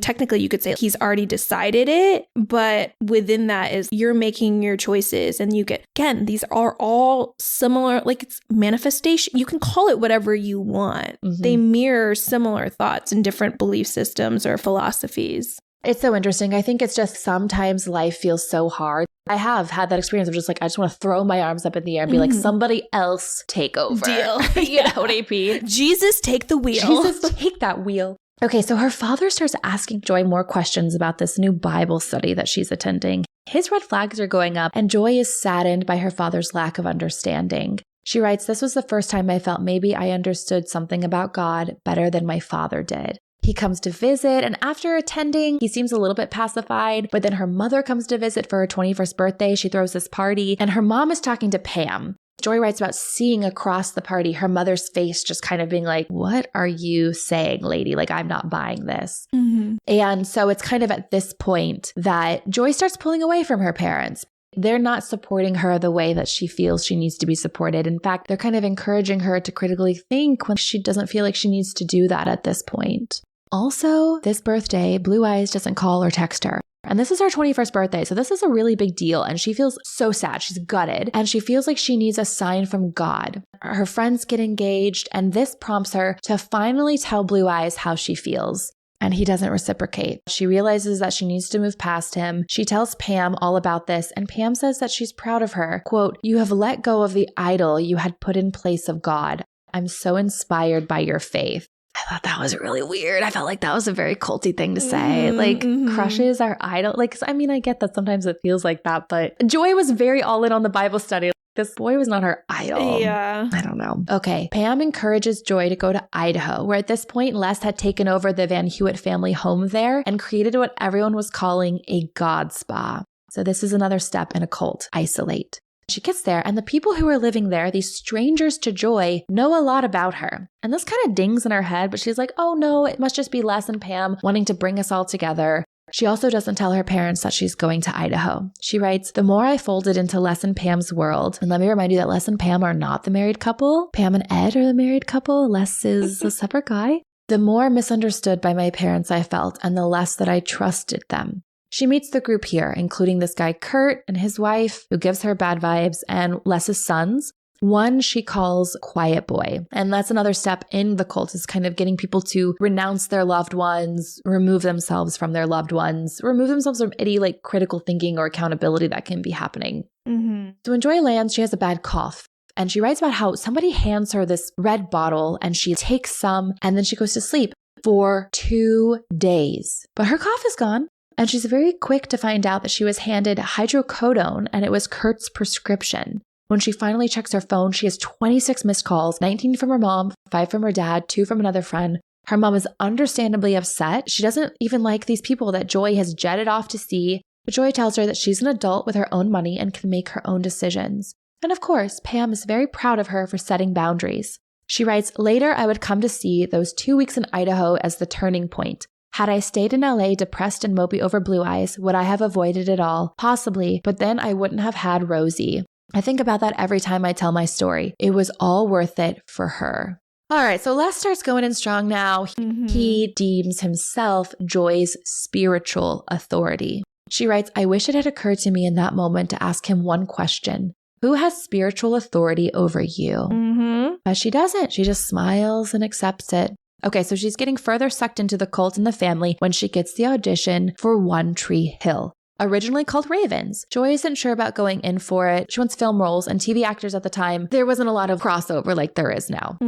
technically you could say he's already decided it, but within that is you're making your choices and you get, again, these are all similar, like it's manifestation. You can call it whatever you want. Mm-hmm. They mirror similar thoughts in different belief systems or philosophies. It's so interesting. I think it's just sometimes life feels so hard. I have had that experience of just like, I just want to throw my arms up in the air and be like, somebody else take over. Deal. You know what I mean? Jesus, take the wheel. Jesus, take that wheel. Okay, so her father starts asking Joy more questions about this new Bible study that she's attending. His red flags are going up, and Joy is saddened by her father's lack of understanding. She writes, "This was the first time I felt maybe I understood something about God better than my father did. He comes to visit, and after attending, he seems a little bit pacified, but then her mother comes to visit for her 21st birthday. She throws this party, and her mom is talking to Pam. Joy writes about seeing across the party her mother's face just kind of being like, what are you saying, lady? Like, I'm not buying this. Mm-hmm. And so it's kind of at this point that Joy starts pulling away from her parents. They're not supporting her the way that she feels she needs to be supported. In fact, they're kind of encouraging her to critically think when she doesn't feel like she needs to do that at this point. Also, this birthday, Blue Eyes doesn't call or text her. And this is her 21st birthday, so this is a really big deal. And she feels so sad. She's gutted. And she feels like she needs a sign from God. Her friends get engaged, and this prompts her to finally tell Blue Eyes how she feels. And he doesn't reciprocate. She realizes that she needs to move past him. She tells Pam all about this, and Pam says that she's proud of her. Quote, "You have let go of the idol you had put in place of God. I'm so inspired by your faith." I thought that was really weird. I felt like that was a very culty thing to say. Like, crushes are idol. Like, I mean, I get that sometimes it feels like that, but Joy was very all in on the Bible study. This boy was not her idol. Yeah. I don't know. Okay. Pam encourages Joy to go to Idaho, where at this point, Les had taken over the Van Hewitt family home there and created what everyone was calling a God spa. So this is another step in a cult. Isolate. She gets there, and the people who are living there, these strangers to Joy, know a lot about her. And this kind of dings in her head, but she's like, oh no, it must just be Les and Pam wanting to bring us all together. She also doesn't tell her parents that she's going to Idaho. She writes, "The more I folded into Les and Pam's world," and let me remind you that Les and Pam are not the married couple. Pam and Ed are the married couple. Les is a separate guy. "The more misunderstood by my parents I felt, and the less that I trusted them." She meets the group here, including this guy Kurt and his wife, who gives her bad vibes, and Les's sons. One she calls Quiet Boy. And that's another step in the cult, is kind of getting people to renounce their loved ones, remove themselves from their loved ones, remove themselves from any like critical thinking or accountability that can be happening. So when Joy lands, she has a bad cough. And she writes about how somebody hands her this red bottle and she takes some and then she goes to sleep for 2 days. But her cough is gone. And she's very quick to find out that she was handed hydrocodone and it was Kurt's prescription. When she finally checks her phone, she has 26 missed calls, 19 from her mom, 5 from her dad, 2 from another friend. Her mom is understandably upset. She doesn't even like these people that Joy has jetted off to see. But Joy tells her that she's an adult with her own money and can make her own decisions. And of course, Pam is very proud of her for setting boundaries. She writes, "Later, I would come to see those 2 weeks in Idaho as the turning point. Had I stayed in LA depressed and mopey over Blue Eyes, would I have avoided it all? Possibly, but then I wouldn't have had Rosie. I think about that every time I tell my story. It was all worth it for her." All right, so Les starts going in strong now. He deems himself Joy's spiritual authority. She writes, "I wish it had occurred to me in that moment to ask him one question. Who has spiritual authority over you?" But she doesn't. She just smiles and accepts it. Okay, so she's getting further sucked into the cult and the family when she gets the audition for One Tree Hill. Originally called Ravens, Joy isn't sure about going in for it. She wants film roles, and TV actors at the time, there wasn't a lot of crossover like there is now.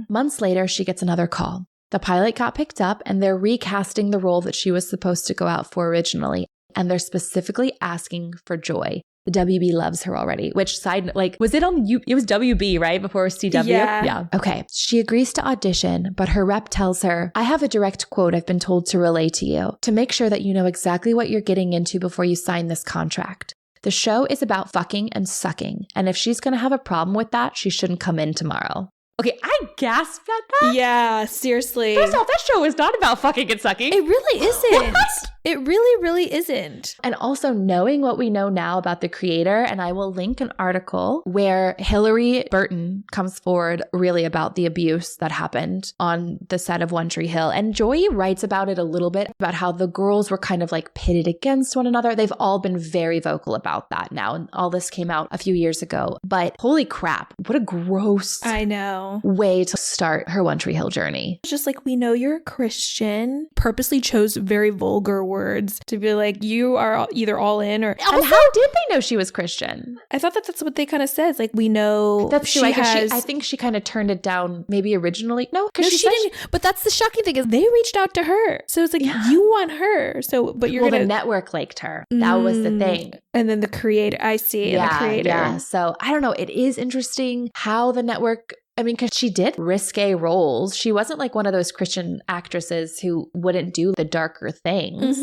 Months later, she gets another call. The pilot got picked up, and they're recasting the role that she was supposed to go out for originally. And they're specifically asking for Joy. The WB loves her already, which side, like, was it on it was WB, right? Before CW? Yeah. Okay. She agrees to audition, but her rep tells her, "I have a direct quote I've been told to relay to you to make sure that you know exactly what you're getting into before you sign this contract. The show is about fucking and sucking. And if she's going to have a problem with that, she shouldn't come in tomorrow." Okay, I gasped at that. Yeah, seriously. First off, that show is not about fucking and sucking. It really isn't. What? It really, really isn't. And also knowing what we know now about the creator, and I will link an article where Hillary Burton comes forward really about the abuse that happened on the set of One Tree Hill. And Joy writes about it a little bit, about how the girls were kind of like pitted against one another. They've all been very vocal about that now. And all this came out a few years ago. But holy crap, what a gross way to start her One Tree Hill journey. It's just like, we know you're a Christian, purposely chose very vulgar words to be like, you are either all in or... Also, and how did they know she was Christian? I thought that that's what they kind of says. Like, we know that's she has... I think she kind of turned it down maybe originally. No, because she didn't. But that's the shocking thing is they reached out to her. So it's like, you want her. So, but you're the network liked her. That was the thing. And then the creator, I see. Yeah, the creator. Yeah. So I don't know. It is interesting how the network... I mean, because she did risque roles. She wasn't like one of those Christian actresses who wouldn't do the darker things.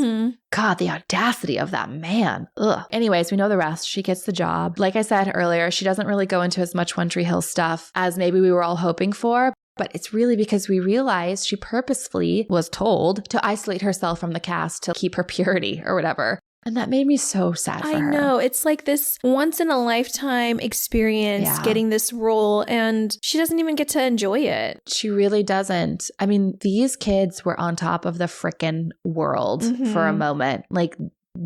God, the audacity of that man. Ugh. Anyways, we know the rest. She gets the job. Like I said earlier, she doesn't really go into as much One Tree Hill stuff as maybe we were all hoping for. But it's really because we realized she purposefully was told to isolate herself from the cast to keep her purity or whatever. And that made me so sad for her. I know. It's like this once in a lifetime experience getting this role, and she doesn't even get to enjoy it. She really doesn't. I mean, these kids were on top of the frickin' world for a moment, like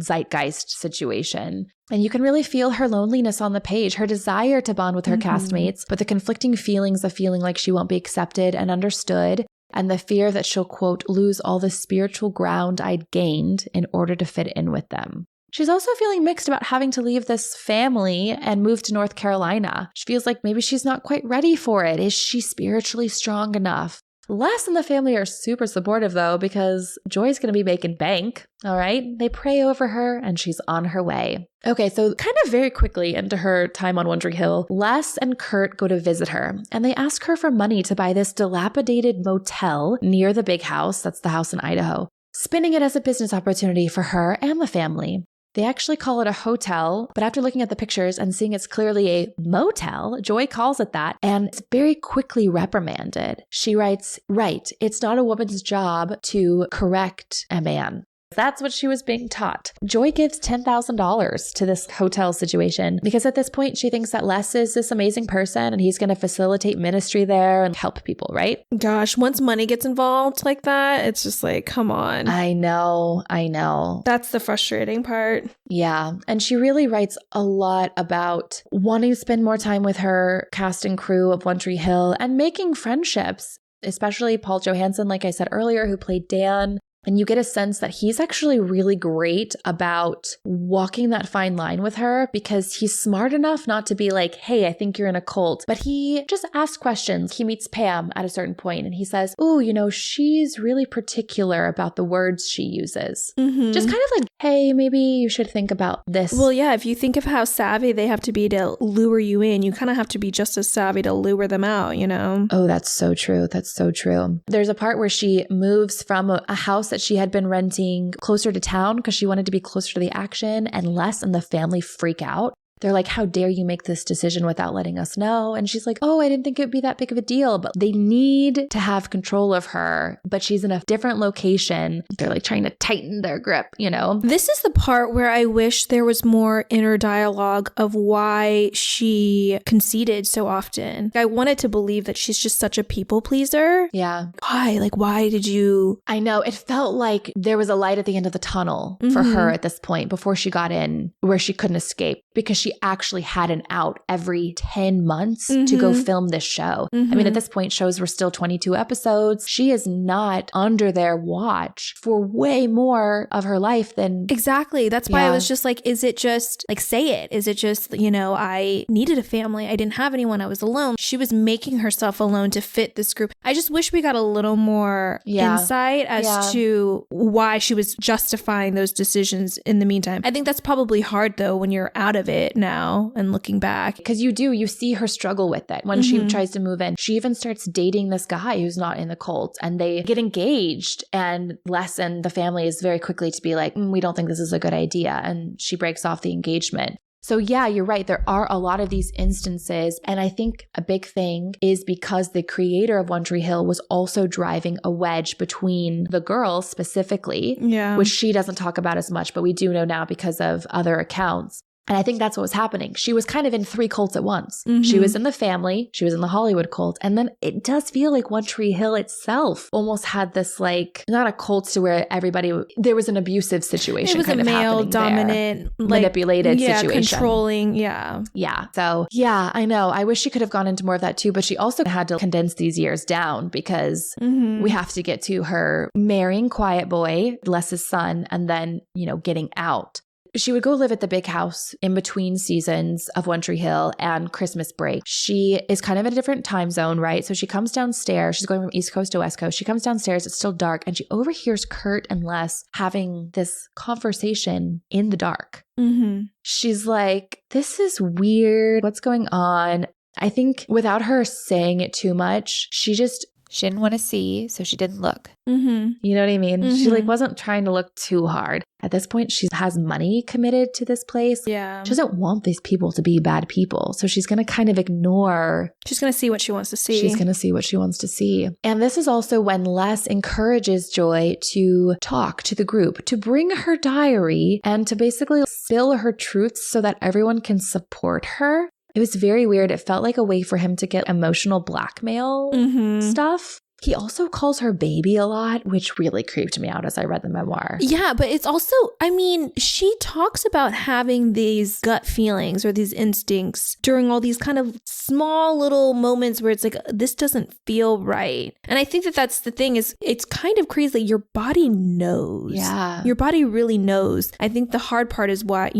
zeitgeist situation. And you can really feel her loneliness on the page, her desire to bond with her castmates, but the conflicting feelings of feeling like she won't be accepted and understood. And the fear that she'll, quote, lose all the spiritual ground I'd gained in order to fit in with them. She's also feeling mixed about having to leave this family and move to North Carolina. She feels like maybe she's not quite ready for it. Is she spiritually strong enough? Les and the family are super supportive, though, because Joy's going to be making bank, all right? They pray over her, and she's on her way. Okay, so kind of very quickly into her time on One Tree Hill, Les and Kurt go to visit her, and they ask her for money to buy this dilapidated motel near the big house, that's the house in Idaho, spinning it as a business opportunity for her and the family. They actually call it a hotel, but after looking at the pictures and seeing it's clearly a motel, Joy calls it that, and it's very quickly reprimanded. She writes, "Right, it's not a woman's job to correct a man." That's what she was being taught. Joy gives $10,000 to this hotel situation because at this point she thinks that Les is this amazing person and he's going to facilitate ministry there and help people, right? Gosh, once money gets involved like that, it's just like, come on. I know. That's the frustrating part. Yeah. And she really writes a lot about wanting to spend more time with her cast and crew of One Tree Hill and making friendships, especially Paul Johansson, like I said earlier, who played Dan. And you get a sense that he's actually really great about walking that fine line with her because he's smart enough not to be like, hey, I think you're in a cult. But he just asks questions. He meets Pam at a certain point and he says, oh, she's really particular about the words she uses. Mm-hmm. Just kind of like, hey, maybe you should think about this. Well, yeah, if you think of how savvy they have to be to lure you in, you kind of have to be just as savvy to lure them out, Oh, that's so true. That's so true. There's a part where she moves from a house that she had been renting closer to town because she wanted to be closer to the action, and Les and the family freak out. They're like, how dare you make this decision without letting us know? And she's like, oh, I didn't think it would be that big of a deal. But they need to have control of her. But she's in a different location. They're like trying to tighten their grip, This is the part where I wish there was more inner dialogue of why she conceded so often. I wanted to believe that she's just such a people pleaser. Yeah. Why? Like, why did you? I know. It felt like there was a light at the end of the tunnel for her at this point before she got in where she couldn't escape because she actually had an out every 10 months to go film this show. I mean, at this point, shows were still 22 episodes. She is not under their watch for way more of her life than... Exactly. That's why I was just like, is it just, like, say it? Is it just, I needed a family. I didn't have anyone. I was alone. She was making herself alone to fit this group. I just wish we got a little more insight as to why she was justifying those decisions in the meantime. I think that's probably hard, though, when you're out of it now and looking back. Because you see her struggle with it. When she tries to move in, she even starts dating this guy who's not in the cult and they get engaged, and Les and the family is very quickly to be like, we don't think this is a good idea. And she breaks off the engagement. So yeah, you're right. There are a lot of these instances. And I think a big thing is because the creator of One Tree Hill was also driving a wedge between the girls specifically, which she doesn't talk about as much, but we do know now because of other accounts. And I think that's what was happening. She was kind of in 3 cults at once. She was in the family, she was in the Hollywood cult, and then it does feel like One Tree Hill itself almost had this, like, not a cult to where there was an abusive situation. It was kind a of male dominant, manipulated situation. Controlling, Yeah. So, I know. I wish she could have gone into more of that too, but she also had to condense these years down because we have to get to her marrying Quiet Boy, Les's son, and then, getting out. She would go live at the big house in between seasons of One Tree Hill and Christmas break. She is kind of in a different time zone, right? So she comes downstairs. She's going from East Coast to West Coast. She comes downstairs. It's still dark. And she overhears Kurt and Les having this conversation in the dark. She's like, this is weird. What's going on? I think without her saying it too much, she didn't want to see, so she didn't look. You know what I mean? She wasn't trying to look too hard. At this point, she has money committed to this place. Yeah. She doesn't want these people to be bad people. So she's going to kind of ignore. She's going to see what she wants to see. She's going to see what she wants to see. And this is also when Les encourages Joy to talk to the group, to bring her diary and to basically spill her truths so that everyone can support her. It was very weird. It felt like a way for him to get emotional blackmail stuff. He also calls her baby a lot, which really creeped me out as I read the memoir. Yeah, but it's also, she talks about having these gut feelings or these instincts during all these kind of small little moments where it's like, this doesn't feel right. And I think that that's the thing is it's kind of crazy. Your body knows. Yeah. Your body really knows. I think the hard part is why,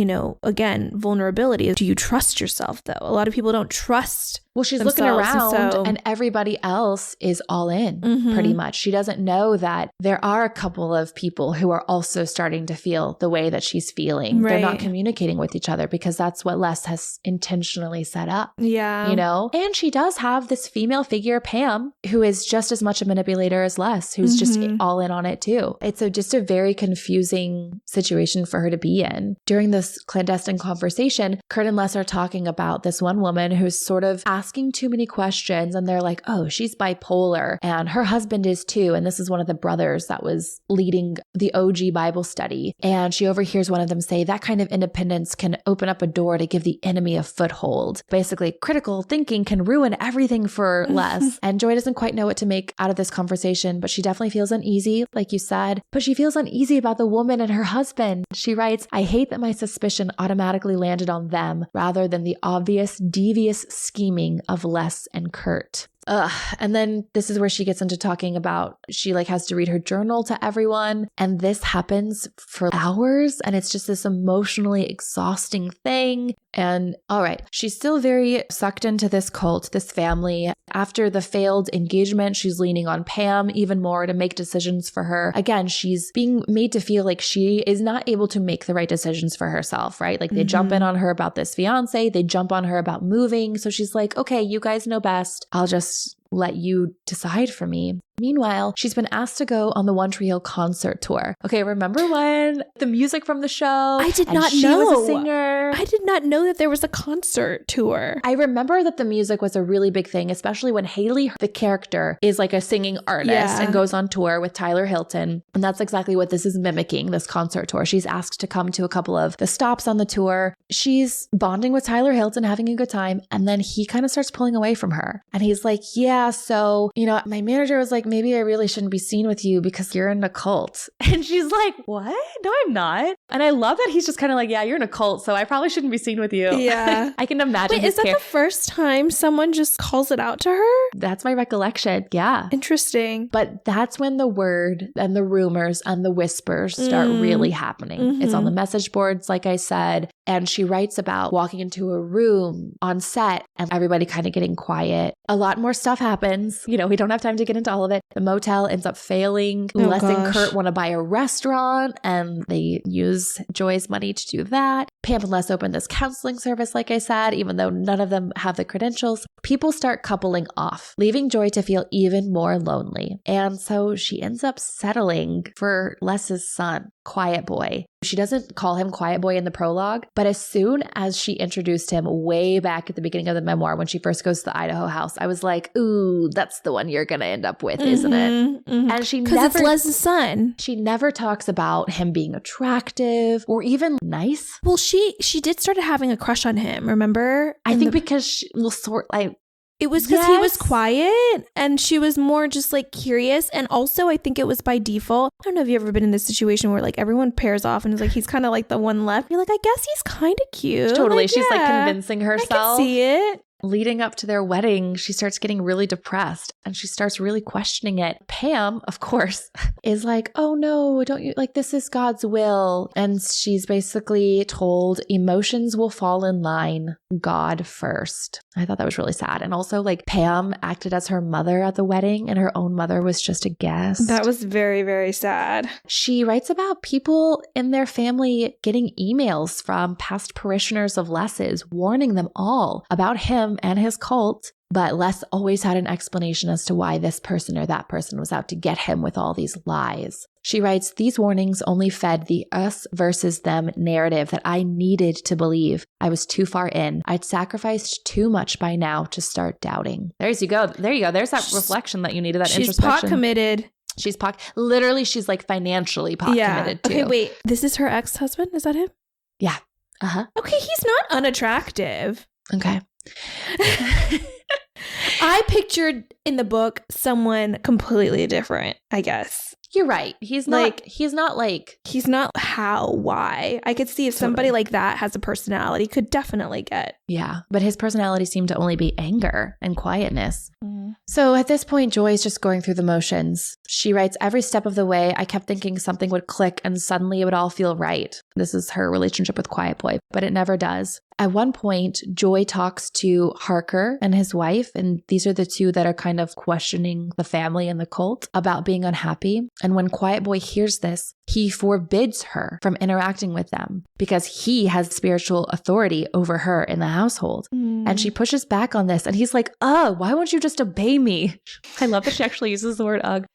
again, vulnerability. Do you trust yourself though? A lot of people don't trust. Well, she's looking around and everybody else is all in pretty much. She doesn't know that there are a couple of people who are also starting to feel the way that she's feeling. Right. They're not communicating with each other because that's what Les has intentionally set up. Yeah. And she does have this female figure, Pam, who is just as much a manipulator as Les, who's just all in on it too. It's just a very confusing situation for her to be in. During this clandestine conversation, Kurt and Les are talking about this one woman who's sort of asked asking too many questions and they're like, oh, she's bipolar and her husband is too. And this is one of the brothers that was leading the OG Bible study. And she overhears one of them say that kind of independence can open up a door to give the enemy a foothold. Basically, critical thinking can ruin everything for less. And Joy doesn't quite know what to make out of this conversation, but she definitely feels uneasy, like you said. But she feels uneasy about the woman and her husband. She writes, I hate that my suspicion automatically landed on them rather than the obvious devious scheming of Les and Kurt. And then this is where she gets into talking about she like has to read her journal to everyone. And this happens for hours. And it's just this emotionally exhausting thing. And all right, she's still very sucked into this cult, this family. After the failed engagement, she's leaning on Pam even more to make decisions for her. Again, she's being made to feel like she is not able to make the right decisions for herself, right? Like they jump in on her about this fiance, they jump on her about moving. So she's like, okay, you guys know best. I'll just let you decide for me. Meanwhile, she's been asked to go on the One Tree Hill concert tour. Okay, remember when the music from the show? I did not know. She was a singer. I did not know that there was a concert tour. I remember that the music was a really big thing, especially when Haley, the character, is like a singing artist and goes on tour with Tyler Hilton. And that's exactly what this is mimicking, this concert tour. She's asked to come to a couple of the stops on the tour. She's bonding with Tyler Hilton, having a good time. And then he kind of starts pulling away from her. And he's like, yeah, so, my manager was like, maybe I really shouldn't be seen with you because you're in a cult. And she's like, what? No, I'm not. And I love that he's just kind of like, yeah, you're in a cult, so I probably shouldn't be seen with you. Yeah. I can imagine. Wait, is that the first time someone just calls it out to her? That's my recollection. Yeah. Interesting. But that's when the word and the rumors and the whispers start really happening. It's on the message boards, like I said. And she writes about walking into a room on set and everybody kind of getting quiet. A lot more stuff happens. We don't have time to get into all of it. The motel ends up failing. Les and Kurt want to buy a restaurant and they use Joy's money to do that. Pam and Les open this counseling service, like I said, even though none of them have the credentials. People start coupling off, leaving Joy to feel even more lonely. And so she ends up settling for Les's son, Quiet Boy. She doesn't call him Quiet Boy in the prologue, but as soon as she introduced him way back at the beginning of the memoir, when she first goes to the Idaho house, I was like, ooh, that's the one you're going to end up with, isn't it? And she never, because it's Les's son. She never talks about him being attractive or even nice. Well, she did start having a crush on him, remember? I think because she will it was because he was quiet and she was more just like curious. And also I think it was by default. I don't know if you've ever been in this situation where like everyone pairs off and is like, he's kind of like the one left. You're like, I guess he's kind of cute. Totally. She's like convincing herself. I can see it. Leading up to their wedding, she starts getting really depressed and she starts really questioning it. Pam, of course, is like, oh no, don't you, like, this is God's will. And she's basically told emotions will fall in line, God first. I thought that was really sad. And also like Pam acted as her mother at the wedding and her own mother was just a guest. That was very, very sad. She writes about people in their family getting emails from past parishioners of Les's warning them all about him and his cult, but Les always had an explanation as to why this person or that person was out to get him with all these lies. She writes, these warnings only fed the us versus them narrative that I needed to believe. I was too far in. I'd sacrificed too much by now to start doubting. There you go. There's that reflection that you needed, that introspection. She's pot committed. She's literally, she's like financially pot committed too. Okay, wait. This is her ex-husband? Is that him? Yeah. Uh-huh. Okay, he's not unattractive. Okay. I pictured in the book someone completely different, I guess. You're right. He's not why. I could see if somebody like that has a personality, could definitely get. Yeah. But his personality seemed to only be anger and quietness. So at this point, Joy is just going through the motions. She writes, every step of the way, I kept thinking something would click and suddenly it would all feel right. This is her relationship with Quiet Boy, but it never does. At one point, Joy talks to Harker and his wife, and these are the two that are kind of questioning the family and the cult about being unhappy. And when Quiet Boy hears this, he forbids her from interacting with them because he has spiritual authority over her in the household. And she pushes back on this and he's like, why won't you just obey me? I love that she actually uses the word ugh.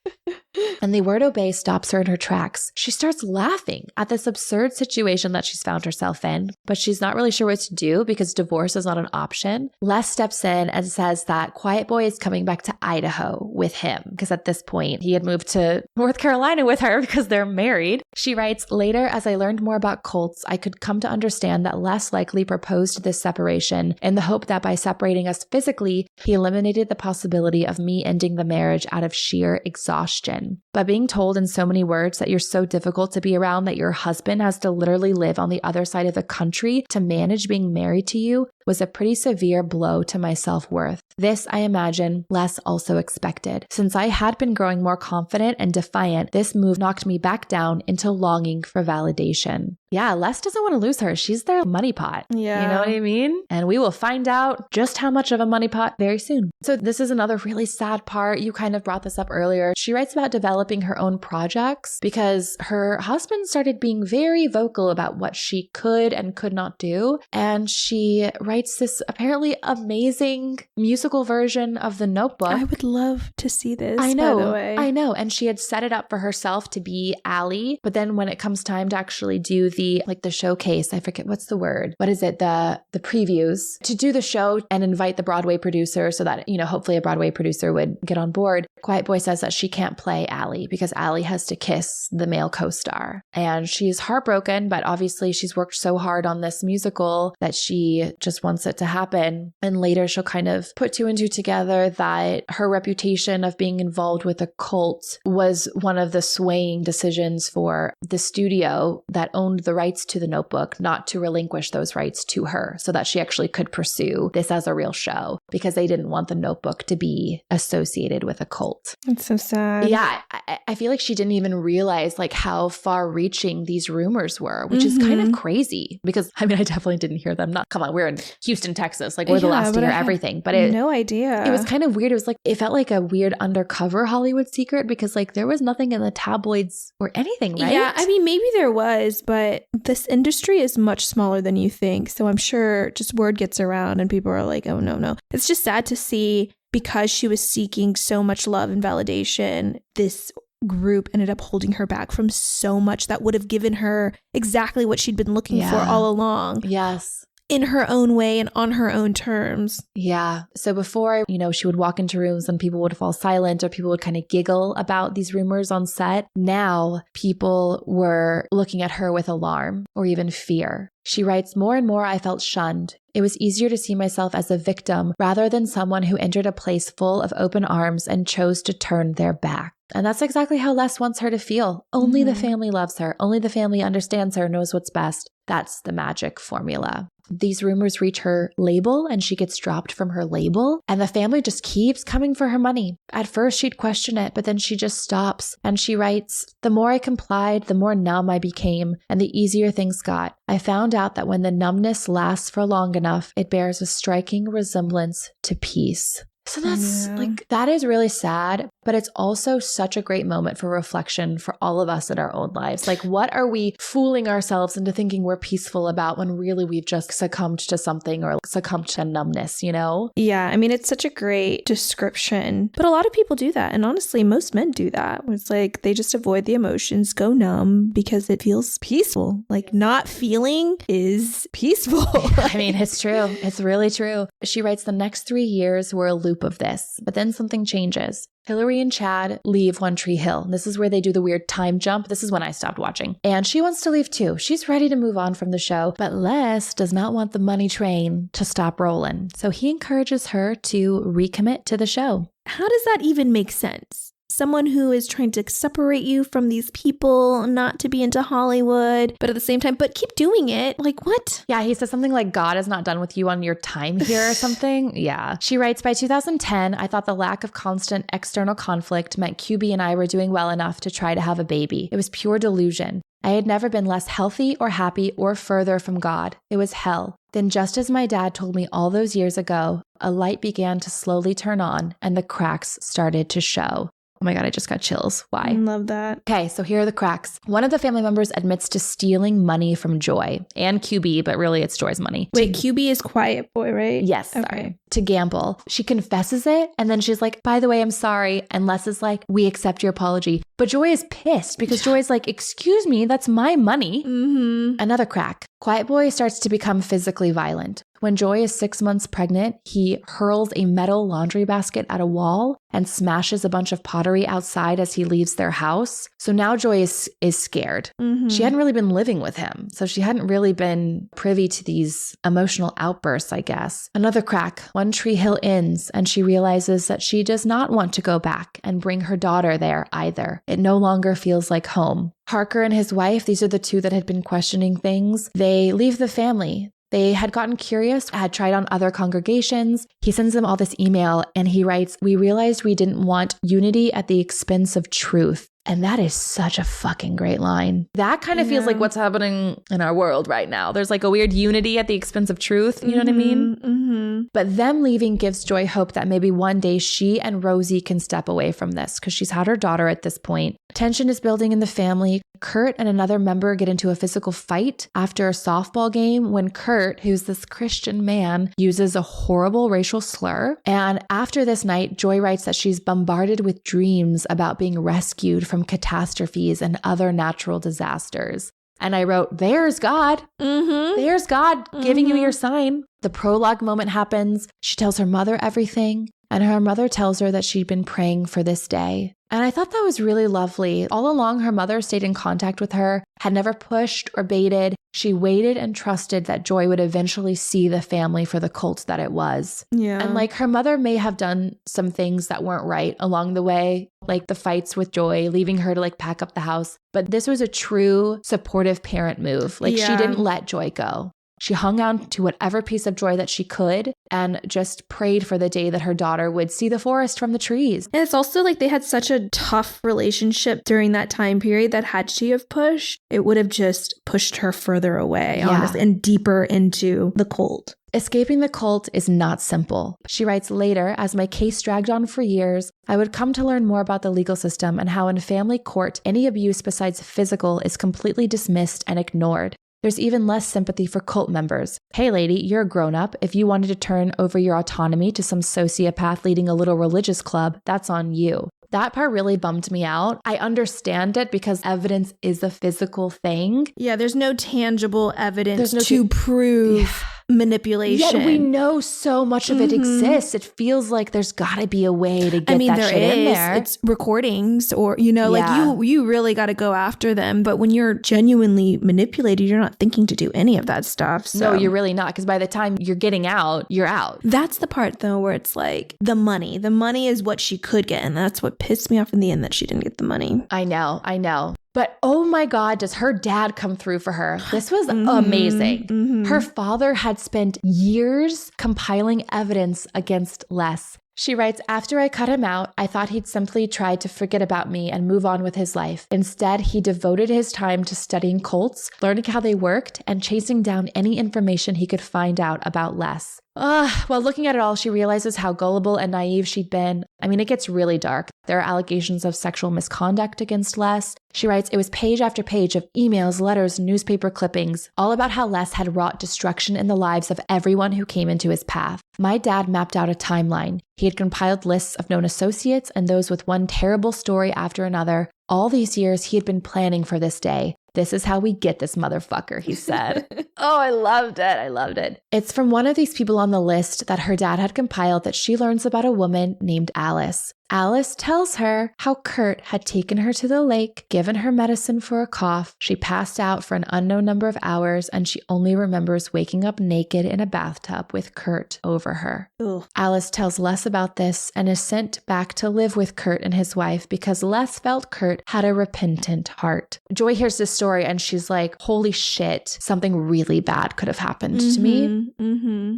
And the word obey stops her in her tracks. She starts laughing at this absurd situation that she's found herself in, but she's not really sure what to do because divorce is not an option, Les steps in and says that Quiet Boy is coming back to Idaho with him because at this point he had moved to North Carolina with her because they're married. She writes, later, as I learned more about cults, I could come to understand that Les likely proposed this separation in the hope that by separating us physically, he eliminated the possibility of me ending the marriage out of sheer exhaustion. But being told in so many words that you're so difficult to be around that your husband has to literally live on the other side of the country to manage being married to you was a pretty severe blow to my self-worth. This, I imagine, Les also expected. Since I had been growing more confident and defiant, this move knocked me back down into longing for validation. Yeah, Les doesn't want to lose her. She's their money pot. Yeah. You know what I mean? And we will find out just how much of a money pot very soon. So this is another really sad part. You kind of brought this up earlier. She writes about developing her own projects because her husband started being very vocal about what she could and could not do. And she writes this apparently amazing musical version of The Notebook. I would love to see this, I know, by the way. I know. And she had set it up for herself to be Allie. But then when it comes time to actually do the showcase, I forget what's the word. What is it? The previews to do the show and invite the Broadway producer so that, hopefully a Broadway producer would get on board. Quiet Boy says that she can't play Allie because Allie has to kiss the male co-star. And she's heartbroken, but obviously she's worked so hard on this musical that she just wants it to happen. And later she'll kind of put two and two together that her reputation of being involved with a cult was one of the swaying decisions for the studio that owned the rights to The Notebook not to relinquish those rights to her so that she actually could pursue this as a real show because they didn't want The Notebook to be associated with a cult. That's so sad. Yeah, I feel like she didn't even realize how far reaching these rumors were, which is kind of crazy because I definitely didn't hear them. Come on, we're in Houston, Texas. We're the last to hear everything. But no idea. It was kind of weird. It was it felt like a weird undercover Hollywood secret because there was nothing in the tabloids or anything, right? Yeah, maybe there was, but this industry is much smaller than you think. So I'm sure just word gets around and people are like, oh, no. It's just sad to see because she was seeking so much love and validation, this group ended up holding her back from so much that would have given her exactly what she'd been looking for all along. Yes. In her own way and on her own terms. Yeah. So before, she would walk into rooms and people would fall silent or people would kind of giggle about these rumors on set. Now people were looking at her with alarm or even fear. She writes, more and more I felt shunned. It was easier to see myself as a victim rather than someone who entered a place full of open arms and chose to turn their back. And that's exactly how Les wants her to feel. Only the family loves her. Only the family understands her, knows what's best. That's the magic formula. These rumors reach her label and she gets dropped from her label and the family just keeps coming for her money. At first she'd question it, but then she just stops and she writes, the more I complied, the more numb I became and the easier things got. I found out that when the numbness lasts for long enough, it bears a striking resemblance to peace. So that's that is really sad, but it's also such a great moment for reflection for all of us in our own lives. What are we fooling ourselves into thinking we're peaceful about when really we've just succumbed to something or succumbed to numbness, Yeah, it's such a great description, but a lot of people do that. And honestly, most men do that. It's they just avoid the emotions, go numb because it feels peaceful. Not feeling is peaceful. It's true. It's really true. She writes, the next 3 years were a loop of this, but then something changes. Hillary and Chad leave One Tree Hill. This is where they do the weird time jump. This is when I stopped watching. And she wants to leave too. She's ready to move on from the show, but Les does not want the money train to stop rolling. So he encourages her to recommit to the show. How does that even make sense? Someone who is trying to separate you from these people, not to be into Hollywood, but at the same time, but keep doing it. What? Yeah, he says something like, God is not done with you on your time here or something. Yeah. She writes, by 2010, I thought the lack of constant external conflict meant QB and I were doing well enough to try to have a baby. It was pure delusion. I had never been less healthy or happy or further from God. It was hell. Then just as my dad told me all those years ago, a light began to slowly turn on and the cracks started to show. Oh my God, I just got chills. Why? I love that. Okay, so here are the cracks. One of the family members admits to stealing money from Joy and QB, but really it's Joy's money. Wait, QB is quiet boy, right? Yes, Okay. sorry. To gamble. She confesses it, and then she's like, by the way, I'm sorry. And Les is like, we accept your apology. But Joy is pissed because Joy is like, excuse me, that's my money. Another crack. Quiet Boy starts to become physically violent. When Joy is 6 months pregnant, he hurls a metal laundry basket at a wall and smashes a bunch of pottery outside as he leaves their house. So now Joy is scared. She hadn't really been living with him, so she hadn't really been privy to these emotional outbursts, I guess. Another crack. One Tree Hill ends, and she realizes that she does not want to go back and bring her daughter there either. It no longer feels like home. Harker and his wife, these are the two that had been questioning things. They leave the family. They had gotten curious, had tried on other congregations. He sends them all this email and he writes, we realized we didn't want unity at the expense of truth. And that is such a fucking great line. That kind of feels like what's happening in our world right now. There's like a weird unity at the expense of truth. You know what I mean? But them leaving gives Joy hope that maybe one day she and Rosie can step away from this because she's had her daughter at this point. Tension is building in the family. Kurt and another member get into a physical fight after a softball game when Kurt, who's this Christian man, uses a horrible racial slur. And after this night, Joy writes that she's bombarded with dreams about being rescued from catastrophes and other natural disasters. And I wrote, there's God. There's God giving you your sign. The prologue moment happens. She tells her mother everything. And her mother tells her that she'd been praying for this day. And I thought that was really lovely. All along, her mother stayed in contact with her, had never pushed or baited. She waited and trusted that Joy would eventually see the family for the cult that it was. Yeah. And like her mother may have done some things that weren't right along the way, like the fights with Joy, leaving her to like pack up the house. But this was a true supportive parent move. Like she didn't let Joy go. She hung on to whatever piece of joy that she could and just prayed for the day that her daughter would see the forest from the trees. And it's also like they had such a tough relationship during that time period that had she have pushed, it would have just pushed her further away, honestly, and deeper into the cult. Escaping the cult is not simple. She writes later, as my case dragged on for years, I would come to learn more about the legal system and how in family court, any abuse besides physical is completely dismissed and ignored. There's even less sympathy for cult members. Hey lady, you're a grown-up. If you wanted to turn over your autonomy to some sociopath leading a little religious club, that's on you. That part really bummed me out. I understand it because evidence is a physical thing. Yeah, there's no tangible evidence to prove manipulation. Yet we know so much of it exists. It feels like there's got to be a way to get that shit in there. It's recordings or, like you really got to go after them. But when you're genuinely manipulated, you're not thinking to do any of that stuff. So. No, you're really not. Because by the time you're getting out, you're out. That's the part, though, where it's like the money. The money is what she could get. And that's what pissed me off in the end, that she didn't get the money. I know. But oh my God, does her dad come through for her? This was amazing. Her father had spent years compiling evidence against Les. She writes, after I cut him out, I thought he'd simply try to forget about me and move on with his life. Instead, he devoted his time to studying cults, learning how they worked, and chasing down any information he could find out about Les. While looking at it all, she realizes how gullible and naive she'd been. I mean, it gets really dark. There are allegations of sexual misconduct against Les. She writes, it was page after page of emails, letters, newspaper clippings, all about how Les had wrought destruction in the lives of everyone who came into his path. My dad mapped out a timeline. He had compiled lists of known associates and those with one terrible story after another. All these years, he had been planning for this day. This is how we get this motherfucker, he said. Oh, I loved it. It's from one of these people on the list that her dad had compiled that she learns about a woman named Alice. Alice tells her how Kurt had taken her to the lake, given her medicine for a cough. She passed out for an unknown number of hours, and she only remembers waking up naked in a bathtub with Kurt over her. Ugh. Alice tells Les about this and is sent back to live with Kurt and his wife because Les felt Kurt had a repentant heart. Joy hears this story and she's like, holy shit, something really bad could have happened to me.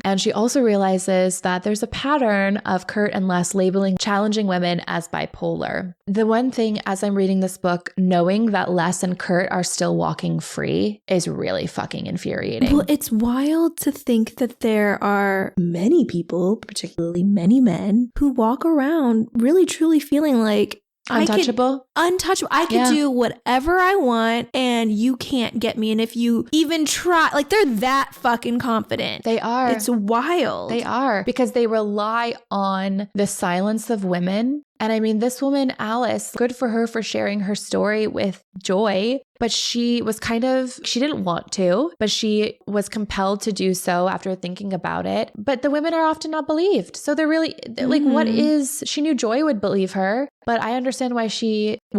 And she also realizes that there's a pattern of Kurt and Les labeling challenging women as bipolar. The one thing as I'm reading this book, knowing that Les and Kurt are still walking free is really fucking infuriating. Well, it's wild to think that there are many people, particularly many men, who walk around really truly feeling like Untouchable? Untouchable. I could do whatever I want and you can't get me. And if you even try, like they're that fucking confident. They are. It's wild. They are, because they rely on the silence of women. And I mean, this woman, Alice, good for her for sharing her story with Joy, but she didn't want to, but she was compelled to do so after thinking about it. But the women are often not believed. So they're really like, she knew Joy would believe her, but I understand why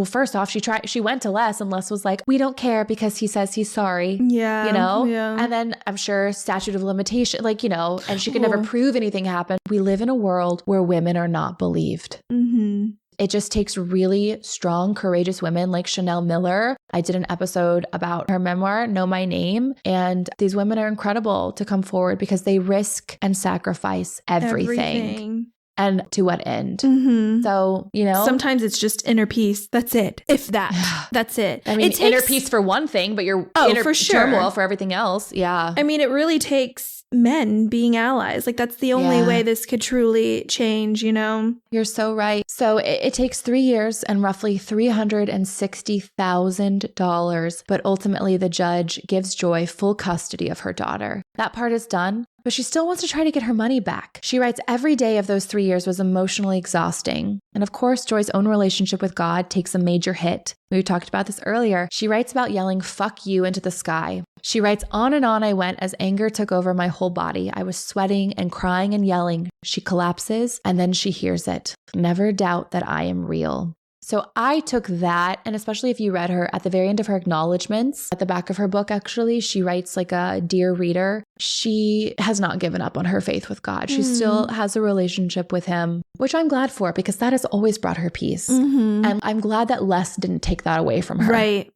first off, she went to Les and Les was like, we don't care because he says he's sorry. Yeah. You know? Yeah. And then I'm sure statute of limitation, and she could never prove anything happened. We live in a world where women are not believed. Mm-hmm. It just takes really strong, courageous women like Chanel Miller. I did an episode about her memoir, Know My Name. And these women are incredible to come forward because they risk and sacrifice everything. And to what end? Mm-hmm. So, sometimes it's just inner peace. That's it. If that, that's it. I mean, inner peace for one thing, but your inner turmoil for everything else. Yeah. I mean, it really takes men being allies. Like that's the only way this could truly change, You're so right. So it takes 3 years and roughly $360,000, but ultimately the judge gives Joy full custody of her daughter. That part is done. But she still wants to try to get her money back. She writes every day of those 3 years was emotionally exhausting. And of course, Joy's own relationship with God takes a major hit. We talked about this earlier. She writes about yelling, "Fuck you," into the sky. She writes, on I went as anger took over my whole body. I was sweating and crying and yelling. She collapses and then she hears it. Never doubt that I am real. So I took that, and especially if you read her at the very end of her acknowledgements, at the back of her book, actually, she writes like a dear reader. She has not given up on her faith with God. She still has a relationship with him, which I'm glad for because that has always brought her peace. Mm-hmm. And I'm glad that Les didn't take that away from her. Right.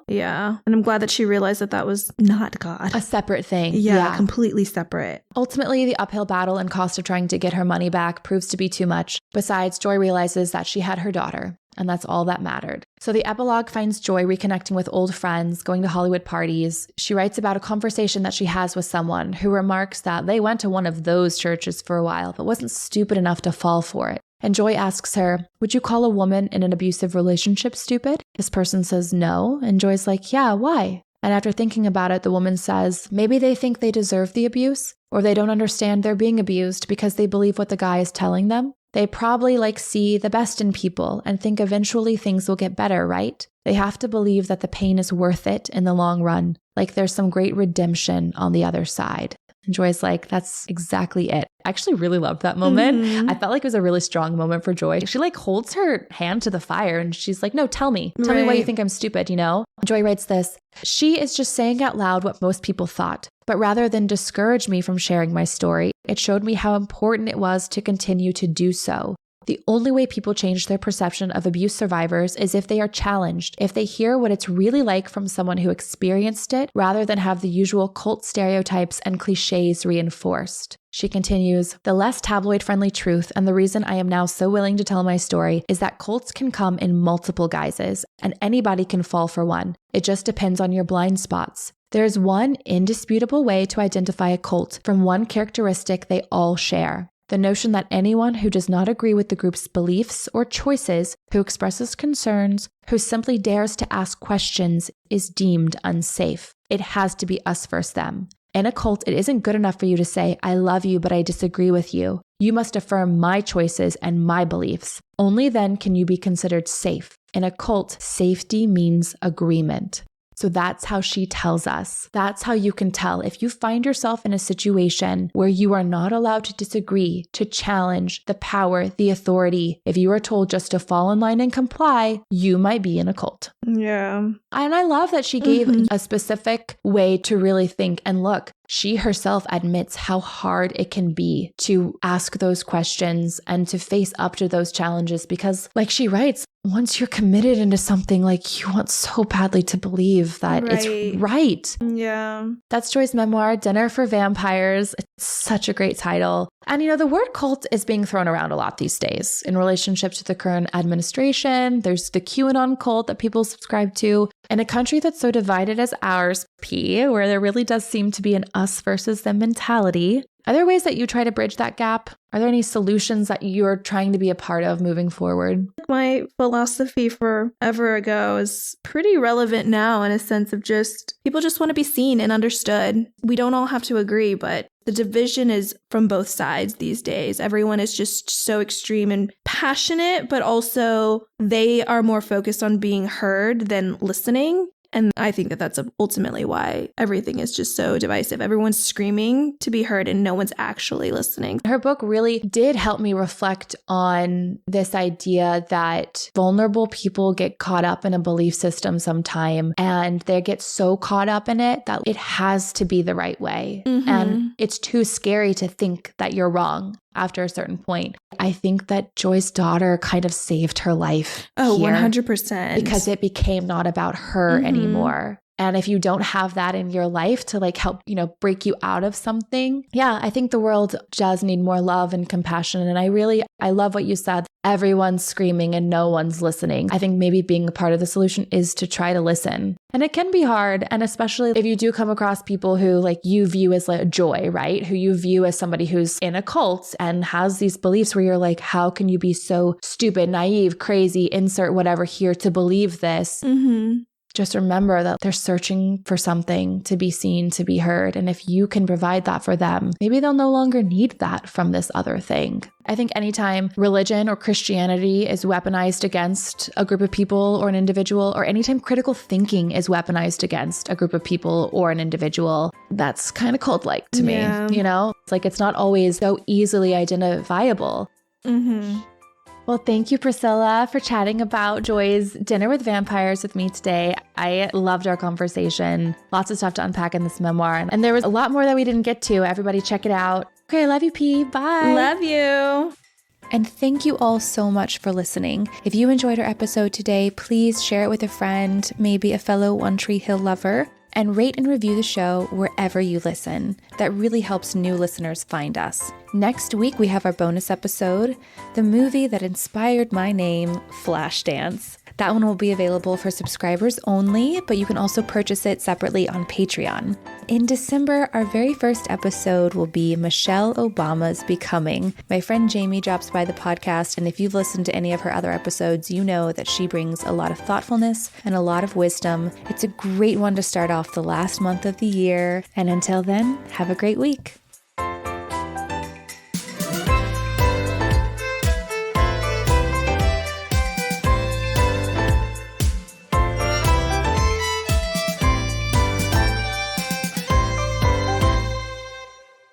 Yeah. And I'm glad that she realized that that was not God. A separate thing. Yeah, completely separate. Ultimately, the uphill battle and cost of trying to get her money back proves to be too much. Besides, Joy realizes that she had her daughter, and that's all that mattered. So the epilogue finds Joy reconnecting with old friends, going to Hollywood parties. She writes about a conversation that she has with someone who remarks that they went to one of those churches for a while, but wasn't stupid enough to fall for it. And Joy asks her, would you call a woman in an abusive relationship stupid? This person says no. And Joy's like, yeah, why? And after thinking about it, the woman says, maybe they think they deserve the abuse, or they don't understand they're being abused because they believe what the guy is telling them. They probably see the best in people and think eventually things will get better, right? They have to believe that the pain is worth it in the long run. Like there's some great redemption on the other side. And Joy's like, that's exactly it. I actually really loved that moment. Mm-hmm. I felt like it was a really strong moment for Joy. She holds her hand to the fire and she's like, no, tell me why you think I'm stupid, Joy writes this, she is just saying out loud what most people thought. But rather than discourage me from sharing my story, it showed me how important it was to continue to do so. The only way people change their perception of abuse survivors is if they are challenged, if they hear what it's really like from someone who experienced it, rather than have the usual cult stereotypes and cliches reinforced. She continues, the less tabloid-friendly truth and the reason I am now so willing to tell my story is that cults can come in multiple guises, and anybody can fall for one. It just depends on your blind spots. There's one indisputable way to identify a cult from one characteristic they all share. The notion that anyone who does not agree with the group's beliefs or choices, who expresses concerns, who simply dares to ask questions, is deemed unsafe. It has to be us versus them. In a cult, it isn't good enough for you to say, I love you, but I disagree with you. You must affirm my choices and my beliefs. Only then can you be considered safe. In a cult, safety means agreement. So that's how she tells us. That's how you can tell if you find yourself in a situation where you are not allowed to disagree, to challenge the power, the authority. If you are told just to fall in line and comply, you might be in a cult. Yeah. And I love that she gave a specific way to really think and look. She herself admits how hard it can be to ask those questions and to face up to those challenges because, like she writes, once you're committed into something, you want so badly to believe that it's right. Yeah. That's Joy's memoir, Dinner for Vampires. It's such a great title. And the word cult is being thrown around a lot these days in relationship to the current administration. There's the QAnon cult that people subscribe to. In a country that's so divided as ours, where there really does seem to be an us versus them mentality, Are there ways that you try to bridge that gap? Are there any solutions that you're trying to be a part of moving forward? My philosophy forever ago is pretty relevant now, in a sense of just people just want to be seen and understood. We don't all have to agree, but the division is from both sides these days. Everyone is just so extreme and passionate, but also they are more focused on being heard than listening. And I think that that's ultimately why everything is just so divisive. Everyone's screaming to be heard and no one's actually listening. Her book really did help me reflect on this idea that vulnerable people get caught up in a belief system sometime, and they get so caught up in it that it has to be the right way. Mm-hmm. And it's too scary to think that you're wrong after a certain point. I think that Joy's daughter kind of saved her life. Oh, here 100%. Because it became not about her anymore. And if you don't have that in your life to like help, break you out of something. Yeah, I think the world does need more love and compassion. And I love what you said. Everyone's screaming and no one's listening. I think maybe being a part of the solution is to try to listen. And it can be hard. And especially if you do come across people who like you view as like Joy, right? Who you view as somebody who's in a cult and has these beliefs where you're like, how can you be so stupid, naive, crazy, insert whatever here to believe this? Just remember that they're searching for something to be seen, to be heard. And if you can provide that for them, maybe they'll no longer need that from this other thing. I think anytime religion or Christianity is weaponized against a group of people or an individual, or anytime critical thinking is weaponized against a group of people or an individual, that's kind of cult-like to me. It's like it's not always so easily identifiable. Well, thank you, Priscilla, for chatting about Joy's Dinner with Vampires with me today. I loved our conversation. Lots of stuff to unpack in this memoir. And there was a lot more that we didn't get to. Everybody check it out. Okay, I love you, P. Bye. Love you. And thank you all so much for listening. If you enjoyed our episode today, please share it with a friend, maybe a fellow One Tree Hill lover, and rate and review the show wherever you listen. That really helps new listeners find us. Next week, we have our bonus episode, the movie that inspired my name, Flashdance. That one will be available for subscribers only, but you can also purchase it separately on Patreon. In December, our very first episode will be Michelle Obama's Becoming. My friend Jamie drops by the podcast, and if you've listened to any of her other episodes, you know that she brings a lot of thoughtfulness and a lot of wisdom. It's a great one to start off the last month of the year. And until then, have a great week.